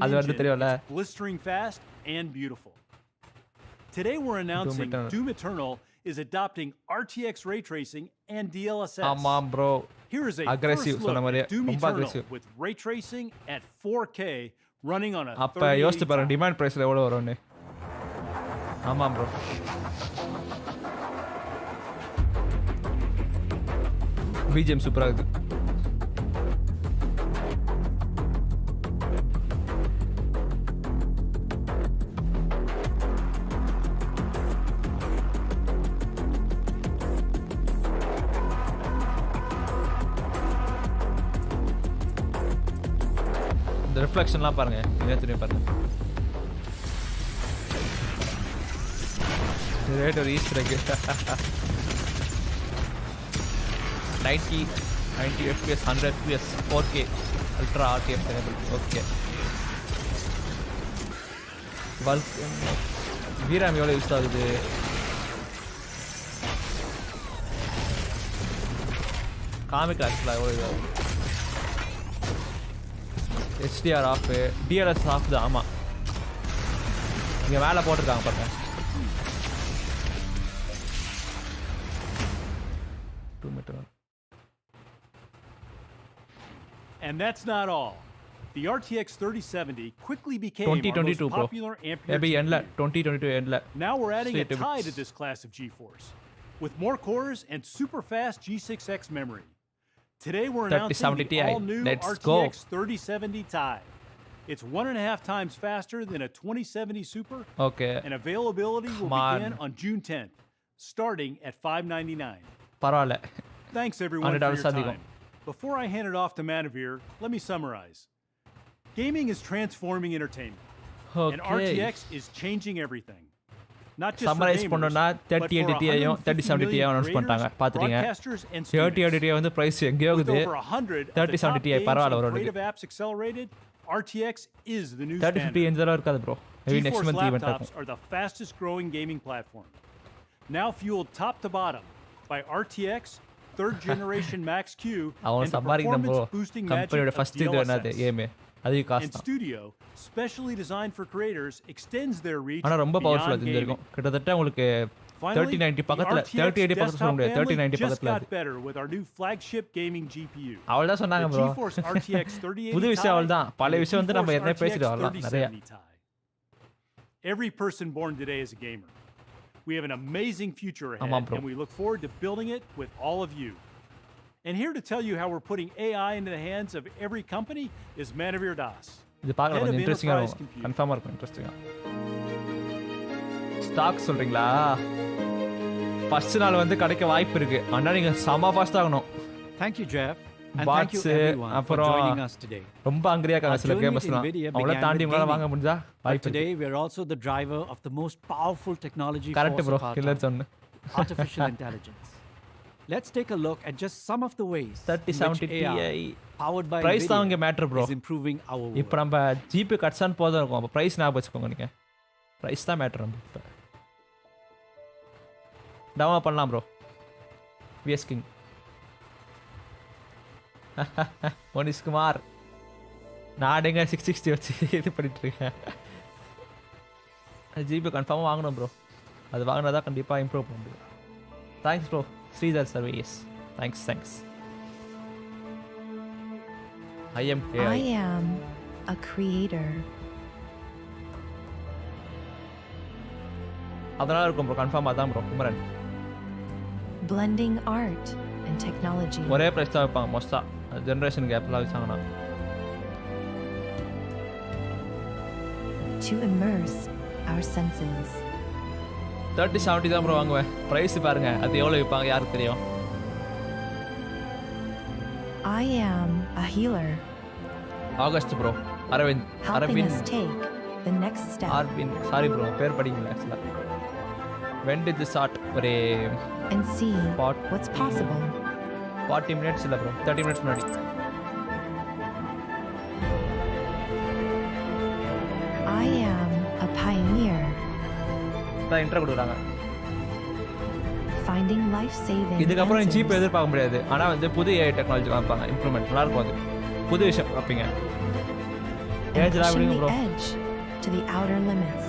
அது வந்து தெரியும்ல. Blistering fast and beautiful. Today we're announcing Doom Eternal is adopting RTX ray tracing and DLSS. ஆமா bro. Here is a aggressive சொன்ன மாதிரி ரொம்ப aggressive with ray tracing at 4K running on a அப்ப யோசிச்சு பாருங்க டிமாண்ட் பிரைஸ்ல எவ்வளவு வரும்னு. ஆமா bro. BGM சூப்பரா இருக்கு. இந்த ரிஃப்ளெக்ஷன்லாம் பாருங்க. இங்க திரும்பி பாருங்க. ரேட் ஒரு Easter egg. 90 FPS 100 FPS 4K ultra RTX enable. Okay. Bulk VRAM எவ்வளவு யூஸ் ஆகுது? காமிக் ஆக்சுவலா எவ்வளவு ஆகுது? HDR ஆஃப், DLSS ஆஃப் தான். ஆமாம் இங்கே மேலே போட்டிருக்காங்க பாருங்க. 2 meter. And that's not all. The RTX 3070 quickly became our most popular Ampere GPU. 2022 endla. Now we're adding a Ti to this class of GeForce with more cores and super fast G6X memory. Today we're announcing the all-new RTX 3070 Ti. It's 1.5 times faster than a 2070 Super. Okay. And availability will begin on June 10th, starting at $599. பரவாயில்ல. Thanks everyone for your time. Before I hand it off to Manavir, let me summarize. Gaming is transforming entertainment, and RTX is changing everything. Not just summarise for பண்ணோம்னா gamers, but for 3080 Tiயும் 3070 Tiயும் அனௌன்ஸ் பண்ணிட்டாங்க பாத்துட்டீங்க 3080 Ti வந்து price எங்க ஆகுது 3070 Ti பரவாயில்ல வரோம் apps accelerated, RTX is the new 3050 standard. எந்தளவு இருக்காது bro maybe next GeForce month event laptops இருக்கும் are the fastest growing gaming platform. Now fueled top to bottom by RTX, third generation Max Q, அவன் and the சம்பாதிக்கணும் bro performance boosting magic கம்பெனியோட of first இது என்னது DLSS. Game அது And cost Studio, specially designed for creators, extends their reach ஆனா ரொம்ப பவர்ஃபுல்லா beyond gaming. தெரிஞ்சிருக்கும் கிட்டத்தட்ட உங்களுக்கு Finally, 3090 பக்கத்துல the RTX 3080 பக்கத்துல சொல்ல desktop முடியாது family 3090 just பக்கத்துல got better with our new flagship gaming GPU. அவள்தான் சொன்னாங்க The ப்ரோ GeForce RTX 3080 புது விஷயம் Ti அவள்தான் and பழைய the விஷயம் வந்து நம்ம GeForce என்ன பேசிட்டு RTX வரலாம் நிறைய 3070 Ti. Every person born today is a gamer. We have an amazing future ahead, bro. and we look forward to building it with all of you. And here to tell you how we're putting AI into the hands of every company is Manavir Das. இது பார்க்க Head கொஞ்சம் of இன்ட்ரெஸ்டிங்கா Enterprise இருக்கும் Computing. கன்ஃபார்மா இருக்கும் இன்ட்ரெஸ்டிங்கா stock சொல்றீங்களா first நாள் வந்து கிடைக்க வாய்ப்பு இருக்கு ஆனா நீங்க செம ஃபாஸ்ட் ஆகணும் Thank you, Jeff. And thank பாட்ஸ் you everyone for அப்புறம் joining us today. ரொம்ப ஹங்கிரியா இருக்காங்க சில journey with கேமர்ஸ்லாம் Nvidia அவங்கள began தாண்டி with உங்களால gaming. வாங்க முடிஞ்சா But வாய்ப்பு today we are also the driver of the most powerful technology correct force bro of our killer time, சொன்னு artificial intelligence. Let's take a look at just some of the ways in 3070 which AI, Ti powered by price தான் இங்க Nvidia, matter bro is improving our world. இப்போ நம்ம GB கட்ஸான் போதும் இருக்கும் அப்போ price ஞாபகம் வச்சுக்கோங்க நீங்க ப்ரைஸ் தான் மேட்டர் நம்ம இப்போ டவுமா பண்ணலாம் bro VS king Monish Kumar நான் எங்க 660 வச்சு இது பண்ணிட்டு இருக்கேன் ஜிபி கன்ஃபார்மாக வாங்கணும் ப்ரோ அது வாங்கினா தான் கண்டிப்பாக இம்ப்ரூவ் பண்ண முடியும் thanks bro Sridhar service thanks I am a creator. அதனால இருக்கும் ப்ரோ கன்ஃபார்மாக தான் bro Kumaran Blending art and technology. ஒரே ப்ரைஸ் தான் வைப்பாங்க மோஸ்ட்டாக ஜென்ரேஷன் கேப்லாம் வச்சாங்கன்னா To immerse our senses. 3070 தான் ப்ரோ வாங்குவேன் ப்ரைஸ் பாருங்க அது எவ்வளோ விற்பாங்க யாருக்கு தெரியும் I am a healer, August bro Aravind helping us take the next step Aravind sorry bro பேர் படிக்கல ஆக்சுவலாக வென் டிட் தி ஸ்டார்ட் ஒரு and see Pot- what's possible. 40 minutes இல்லை ப்ரோ 30 மினிட்ஸ் முன்னாடி I am a pioneer, தான் இன்ட்ரோ கொடுக்குறாங்க finding life-saving இதுக்கப்புறம் GB answers எதிர்பார்க்க முடியாது ஆனால் வந்து புது ஏஐ டெக்னாலஜி காமிப்பாங்க இம்ப்ரூவ்மெண்ட் நல்லா இருக்கும் அது புது விஷயம் பார்ப்பீங்க and ஏஜ்லாம் pushing எப்படிங்க the bro edge to the outer limits.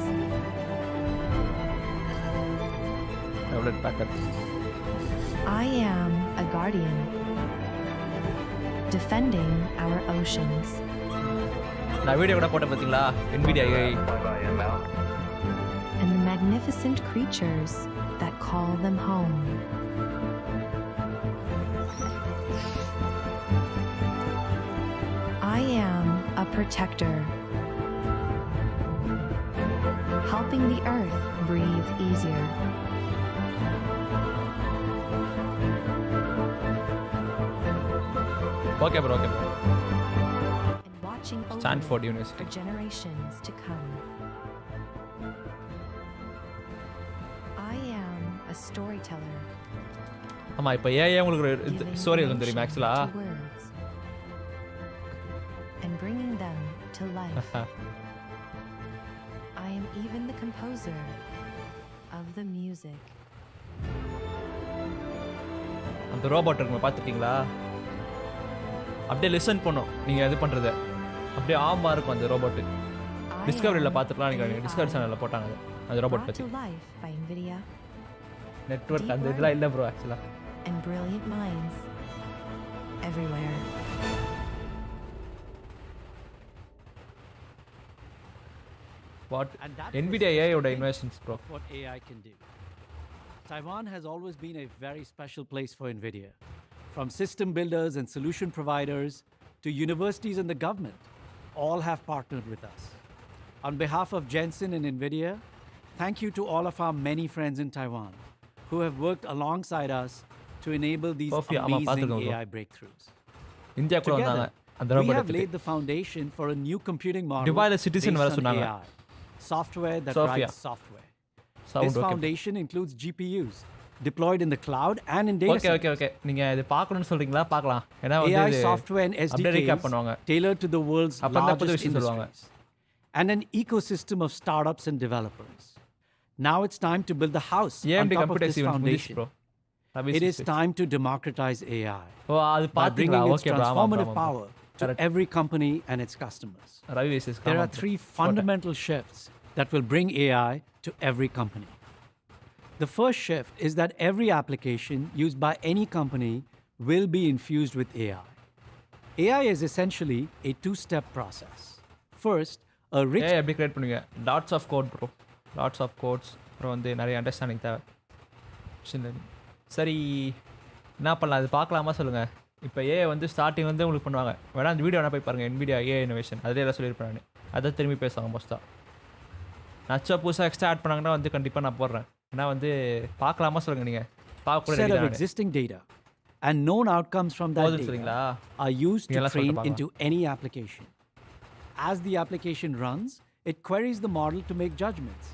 எவ்வளோ Baker I am a guardian, defending our oceans. நான் வீடியோ கூட போட்டேன் பார்த்தீங்களா Nvidia AI And the magnificent creatures that call them home. I am a protector, helping the earth breathe easier. Okay bro And watching over Stanford for University generations to come. I am a storyteller, ஆமாம் இப்போ AI உங்களுக்கு ஒரு giving story இருக்கும் தெரியுமா emotion ஆக்சுவலாக to words and bringing them to life. I am even the composer of the music. அந்த robot இருக்குமா பார்த்துருக்கீங்களா அப்படியே லிசன் பண்ணும் நீங்கள் இது பண்ணுறது அப்படியே ஆமா இருக்கும் அந்த ரோபோட்டு I டிஸ்கவரியில் am பார்த்துக்கலாம் நீங்கள் டிஸ்கவரி சேனலில் போட்டாங்க அது அந்த ரோபோட் brought பற்றி to life by Nvidia network அந்த இதெல்லாம் இல்லை ப்ரோ ஆக்சுவலாக and brilliant minds everywhere. What And that Nvidia was ஏஐயோட just இன்வெஸ்ஷன்ஸ் bro what AI can do. Taiwan has always been a very special place for Nvidia. From system builders and solution providers to universities and the government, all have partnered with us. On behalf of Jensen and Nvidia, thank you to all of our many friends in Taiwan who have worked alongside us to enable these Perfect. ஆமா, amazing பார்த்துருக்கோம் bro. AI breakthroughs. India கூட வந்தாங்க அந்த we robot have laid the foundation for a new computing model துபாயில citizen வர based on சொன்னாங்க AI, software that Sophia. writes software. Sound This okay. foundation includes GPUs deployed in the cloud and in data okay okay centers. Okay நீங்க இது பார்க்கணும்னு சொல்றீங்களா பார்க்கலாம் ஏன்னா வந்து AI இது software and அப்படியே recap SDKs பண்ணுவாங்க tailored to the world's அப்பதான் புது largest விஷயம் சொல்லுவாங்க industries and an ecosystem of startups and developers. Now it's time to build the house on AMD top of Computex this event முடிஞ்சிச்சு foundation. Bro It is time to democratize AI ஓ அது by bringing பாத்தீங்களா its okay bro ஆமா transformative bro power to Correct. every company and its customers. Ravi விசஸ் There are three fundamental shifts that will bring AI to every company. The first shift is that every application used by any company will be infused with AI. AI is essentially a two-step process. First, a rich ஏ எப்படி create பண்ணுவீங்க lots of code bro lots of codes அப்புறம் வந்து நிறைய understanding தேவை machine learning சரி என்ன பண்ணலாம் அது பார்க்கலாமா சொல்லுங்கள் இப்போ ஏ வந்து ஸ்டார்டிங் வந்து உங்களுக்கு பண்ணுவாங்க வேணா அந்த வீடியோ வேணா போய் பாருங்கள் Nvidia ஏ இனோவேஷன் அதில் எல்லாம் சொல்லியிருப்பேன் நான் அதை திரும்பி பேசுவாங்க மோஸ்ட்டாக நச்சா புதுசாக எக்ஸ்ட்ரா ஆட் பண்ணாங்கன்னா வந்து கண்டிப்பாக நான் போடுறேன் ஏன்னா வந்து பார்க்கலாமா சொல்லுங்கள் நீங்கள் பார்க்க set of கூட existing data and known outcomes from that போதும் data சரிங்களா are used to இதெல்லாம் train சொல்லிட்டு into any application. As the application runs, it queries the model to make judgments,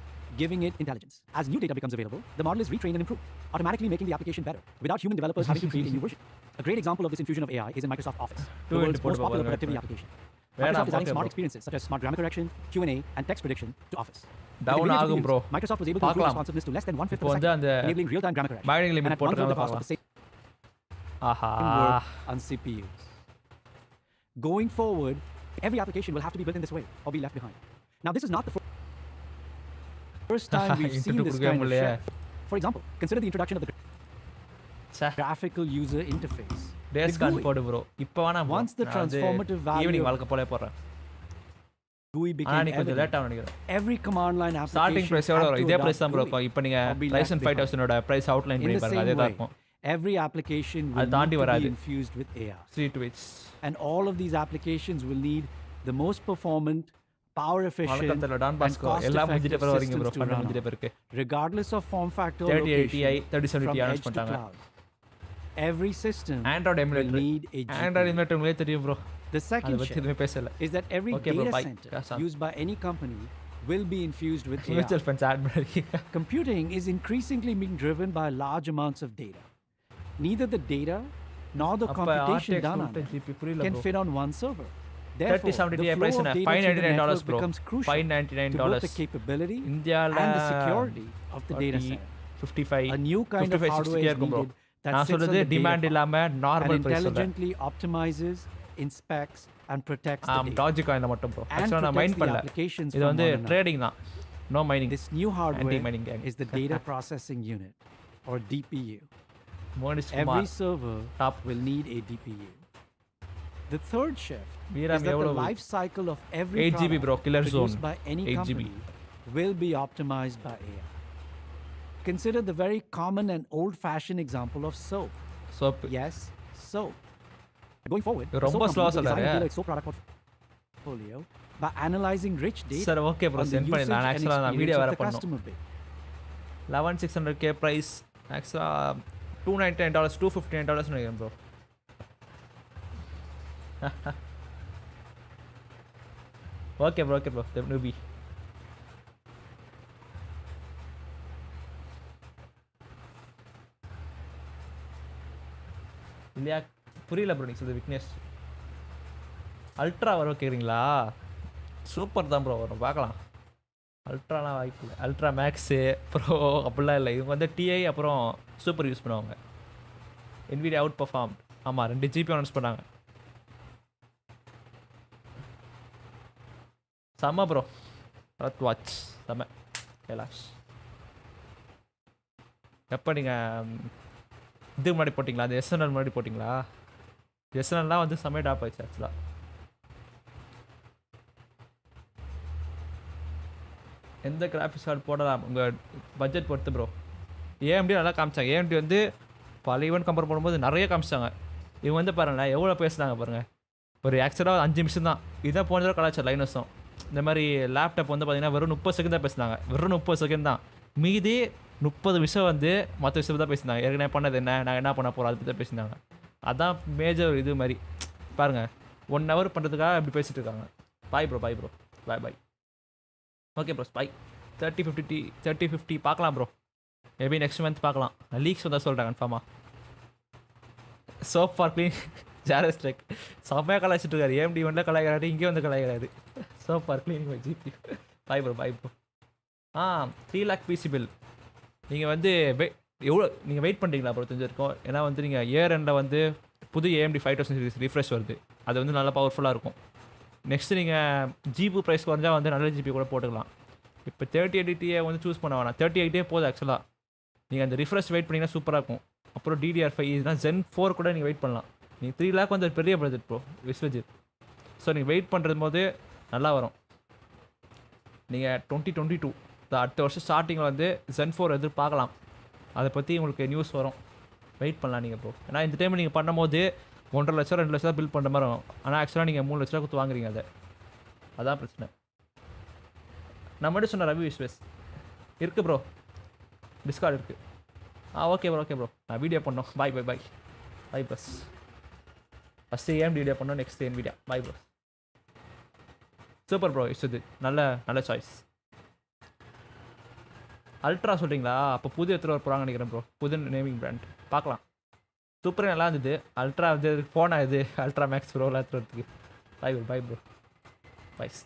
giving it intelligence. As new data becomes available, the model is retrained and improved, automatically making the application better, without human developers having to create a new version. A great example of this infusion of AI is in Microsoft Office, the world's most popular productivity application. Microsoft is adding smart experiences such as smart grammar correction, Q&A, and text prediction to Office. With the Down brilliant ஆகும் reviews, bro. Microsoft was able to improve பார்க்கலாம். responsiveness to less than 1/5 இப்போ of a வந்து second, அந்த enabling real-time grammar correction, பைனிங் and limit at 1/3 the போட்டுருக்காங்க cost of பார்க்கலாம் the same ஆஹா work on CPUs. Going forward, every application will have to be built in this way or be left behind. Now, this is not the first time we've seen Internet this கொடுக்கவே kind of முடியலையே. shift. For example, consider the introduction of the சே graphical user interface. டேஸ் The கான் GUI. போடு bro இப்போ வேணா Once the transformative value evening of வழக்க போலே போடுறேன் GUI ஆனால் became நீ கொஞ்சம் evident, லேட்டாக நினைக்கிறேன் every command line starting application price எவ்வளோ had வரும் to இதே adopt ப்ரைஸ் தான் ப்ரோ GUI இப்போ நீங்கள் or be left லைசன் behind. 5000ஓட ப்ரைஸ் அவுட்லைன் In பண்ணி the பாருங்க same அதே தான் way, இருக்கும் every application will அது need தாண்டி to be வராது. infused with AI. Three twists And all of these applications will need the most performant, power efficient, வழக்கத்தில் டான் and பாஸ்கோ எல்லாம் முடிஞ்சிட்ட cost-effective பிறகு வரீங்க ப்ரோ systems to பண்ண run முடிஞ்சிட்ட on, பிறகு regardless of form factor or 3080 Ti location, 3070 from Ti edge announce to பண்ணிட்டாங்க cloud. Every system Android will emulator need a Android GPU. Emulator உங்களே தெரியும் bro The அதை second பற்றி shift எதுவுமே பேசல is that every Okay, bro, data bye. center Yeah, son. used by any company will be infused with AI. Mutual funds add பண்ணிருக்கீங்க Computing is increasingly being driven by large amounts of data. Neither the data nor the அப்போ computation RTX done on 210 it GP புரியல can bro fit on one server. Therefore, 3070 the Ti flow price of என்ன data through the $599 network bro becomes crucial to both the $599 capability இந்தியாவில் and the security of the data 40, center. 55 A new kind of 55 hardware 60 is இருக்கும் bro needed that நான் sits on சொல்றது the data demand farm இல்லாம and normal price சொல்றேன் intelligently optimizes, inspects, and protects the data. Doge காயின்ல மட்டும் bro And ஆக்சுவலாக நான் protects mind the பண்ணல applications இது from வந்து one another. ட்ரேடிங் தான் no mining This new hardware Anti-mining gang. is the data processing unit, or DPU. மோனிஸ் Every Kumar server Top. will need a DPU. The third shift is வீரம் that the எவ்வளவு life cycle of every 8 GB product bro killer zone produced by any 8 GB company will be optimized by AI. Consider the very common and old-fashioned example of soap. Soap Yes, soap. Going forward, இது the soap ரொம்ப company slow will design சொல்றாரு. and tailor its soap product portfolio by analyzing rich data சரி okay bro on the சென்ட் usage பண்ணிடலாம் and ஆக்சுவலாக நான் experience video of வேற the பண்ணோம் customer base. 11600K ப்ரைஸ் ஆக்சுவலாக $299 $259 நினைக்கிறேன் ப்ரோ ஓகே ப்ரோ நூபி இல்லையா புரியல ப்ரோ நீங்கள் சொல்லுது விக்னேஷ் அல்ட்ரா வரும் கேட்குறீங்களா சூப்பர் தான் ப்ரோ வரும் பார்க்கலாம் அல்ட்ராலாம் வாய்ப்பு இல்லை அல்ட்ரா மேக்ஸு ப்ரோ அப்படிலாம் இல்லை இவங்க வந்து டிஐ அப்புறம் சூப்பர் யூஸ் பண்ணுவாங்க Nvidia அவுட் பர்ஃபார்ம் ஆமாம் 2 GB அனௌன்ஸ் பண்ணாங்க செம்ம ப்ரோ ரத் வாட்ச் செம்ம கைலாஷ் எப்போ நீங்கள் இதுக்கு முன்னாடி போட்டிங்களா அந்த எஸ்என்எல் முன்னாடி போட்டிங்களா எஸ்என்எல்லாம் வந்து செம்ம டாப் ஆயிடுச்சு ஆக்சுவலாக எந்த கிராஃபிக்ஸ் கார்டு போடலாம் உங்கள் பட்ஜெட் பொறுத்து ப்ரோ AMD நல்லா காமிச்சாங்க AMD வந்து பல ஈவெண்ட் கம்பேர் பண்ணும்போது நிறைய காமிச்சாங்க இவங்க வந்து பாருங்களேன் எவ்வளோ பேசுனாங்க பாருங்கள் ஒரு ஆக்சுவலாக 5 நிமிஷம் தான் இதுதான் போன தடவை கலாச்சாரம் லைனஸும் இந்த மாதிரி லேப்டாப் வந்து பார்த்தீங்கன்னா வெறும் 30 செகண்ட் தான் பேசினாங்க வெறும் 30 செகண்ட் தான் மீதி 30 நிமிஷம் வந்து மற்ற விஷயம் தான் பேசினாங்க ஏற்கனவே பண்ணது என்ன நாங்கள் என்ன பண்ண போகிறோம் அதை பற்றி தான் பேசினாங்க அதான் மேஜர் இது மாதிரி பாருங்கள் 1 hour பண்ணுறதுக்காக இப்படி பேசிகிட்டு இருக்காங்க. Bye bro bye. Okay bros bye. 30-50 பார்க்கலாம் ப்ரோ. மேபி நெக்ஸ்ட் மந்த் பார்க்கலாம். லீக்ஸ் வந்தால் சொல்கிறேன் கன்ஃபார்மாக. சோப் ஃபார் க்ளீன் ஜாரஸ் ட்ரெக் செம்மையாக கலாய்ச்சிட்டு இருக்காரு. AMD வந்து கலாய்க்கிறாரு, இங்கே வந்து கலாய்க்கிறாரு. Soap for cleaning my GPU. Bye bro 3 lakh PC bill. நீங்கள் வந்து எவ்வளோ நீங்கள் வெயிட் பண்ணுறீங்களா ப்ரோ தெரிஞ்சிருக்கோம். ஏன்னா வந்து நீங்கள் இயர் எண்டில் வந்து புது AMD 5000 சீரிஸ் ரீஃப்ரெஷ் வருது. அது வந்து நல்லா பவர்ஃபுல்லாக இருக்கும். நெக்ஸ்ட்டு நீங்கள் GPU ப்ரைஸ் குறைஞ்சா வந்து நல்ல GPU கூட போட்டுக்கலாம். இப்போ 3080 வந்து சூஸ் பண்ண வேணாம். 3080 போதும் ஆக்சுவலாக. நீங்கள் அந்த ரிஃப்ரெஷ் வெயிட் பண்ணிங்கன்னா சூப்பராக இருக்கும். அப்புறம் DDR5 இதுனா Zen 4 கூட நீங்கள் வெயிட் பண்ணலாம். நீங்கள் 3 lakh வந்து பெரிய பட்ஜெட் ப்ரோ விஸ்வஜித். ஸோ நீங்கள் வெயிட் பண்ணுறது போது நல்லா வரும். நீங்கள் 2022 அடுத்த வருஷம் ஸ்டார்டிங்கில் வந்து Zen 4 எதிர்பார்க்கலாம். அதை பற்றி உங்களுக்கு நியூஸ் வரும். வெயிட் பண்ணலாம் நீங்கள் ப்ரோ. ஏன்னா இந்த டைம் நீங்கள் பண்ணும்போது 1.5 லட்சம் 2 லட்சம் பில் பண்ணுற மாதிரி வரும். ஆனால் ஆக்சுவலாக நீங்கள் 3 லட்ச ரூபா கொடுத்து வாங்குறீங்க. அதான் பிரச்சனை. நான் மட்டும் சொன்ன ரவி விஸ்வேஸ் இருக்குது ப்ரோ. டிஸ்கார்ட் இருக்குது. ஓகே ப்ரோ நான் வீடியோ பண்ணோம். பாய் ப்ரோஸ். ஃபஸ்ட்டு AMD வீடியோ பண்ணோம், நெக்ஸ்ட் Nvidia. பாய் ப்ரோஸ். Super bro. இது நல்ல சாய்ஸ். அல்ட்ரா சொல்கிறீங்களா? அப்போ புது எடுத்துகிட்டு வர போகிறாங்கன்னு நினைக்கிறேன் ப்ரோ. புது நேமிங் பிராண்ட் பார்க்கலாம். சூப்பராக நல்லா இருந்தது. அல்ட்ரா வந்து ஃபோனாக இது அல்ட்ரா மேக்ஸ் ப்ரோலாம் எடுத்துகிட்டு வரதுக்கு. Bye bro. பாய்ஸ்.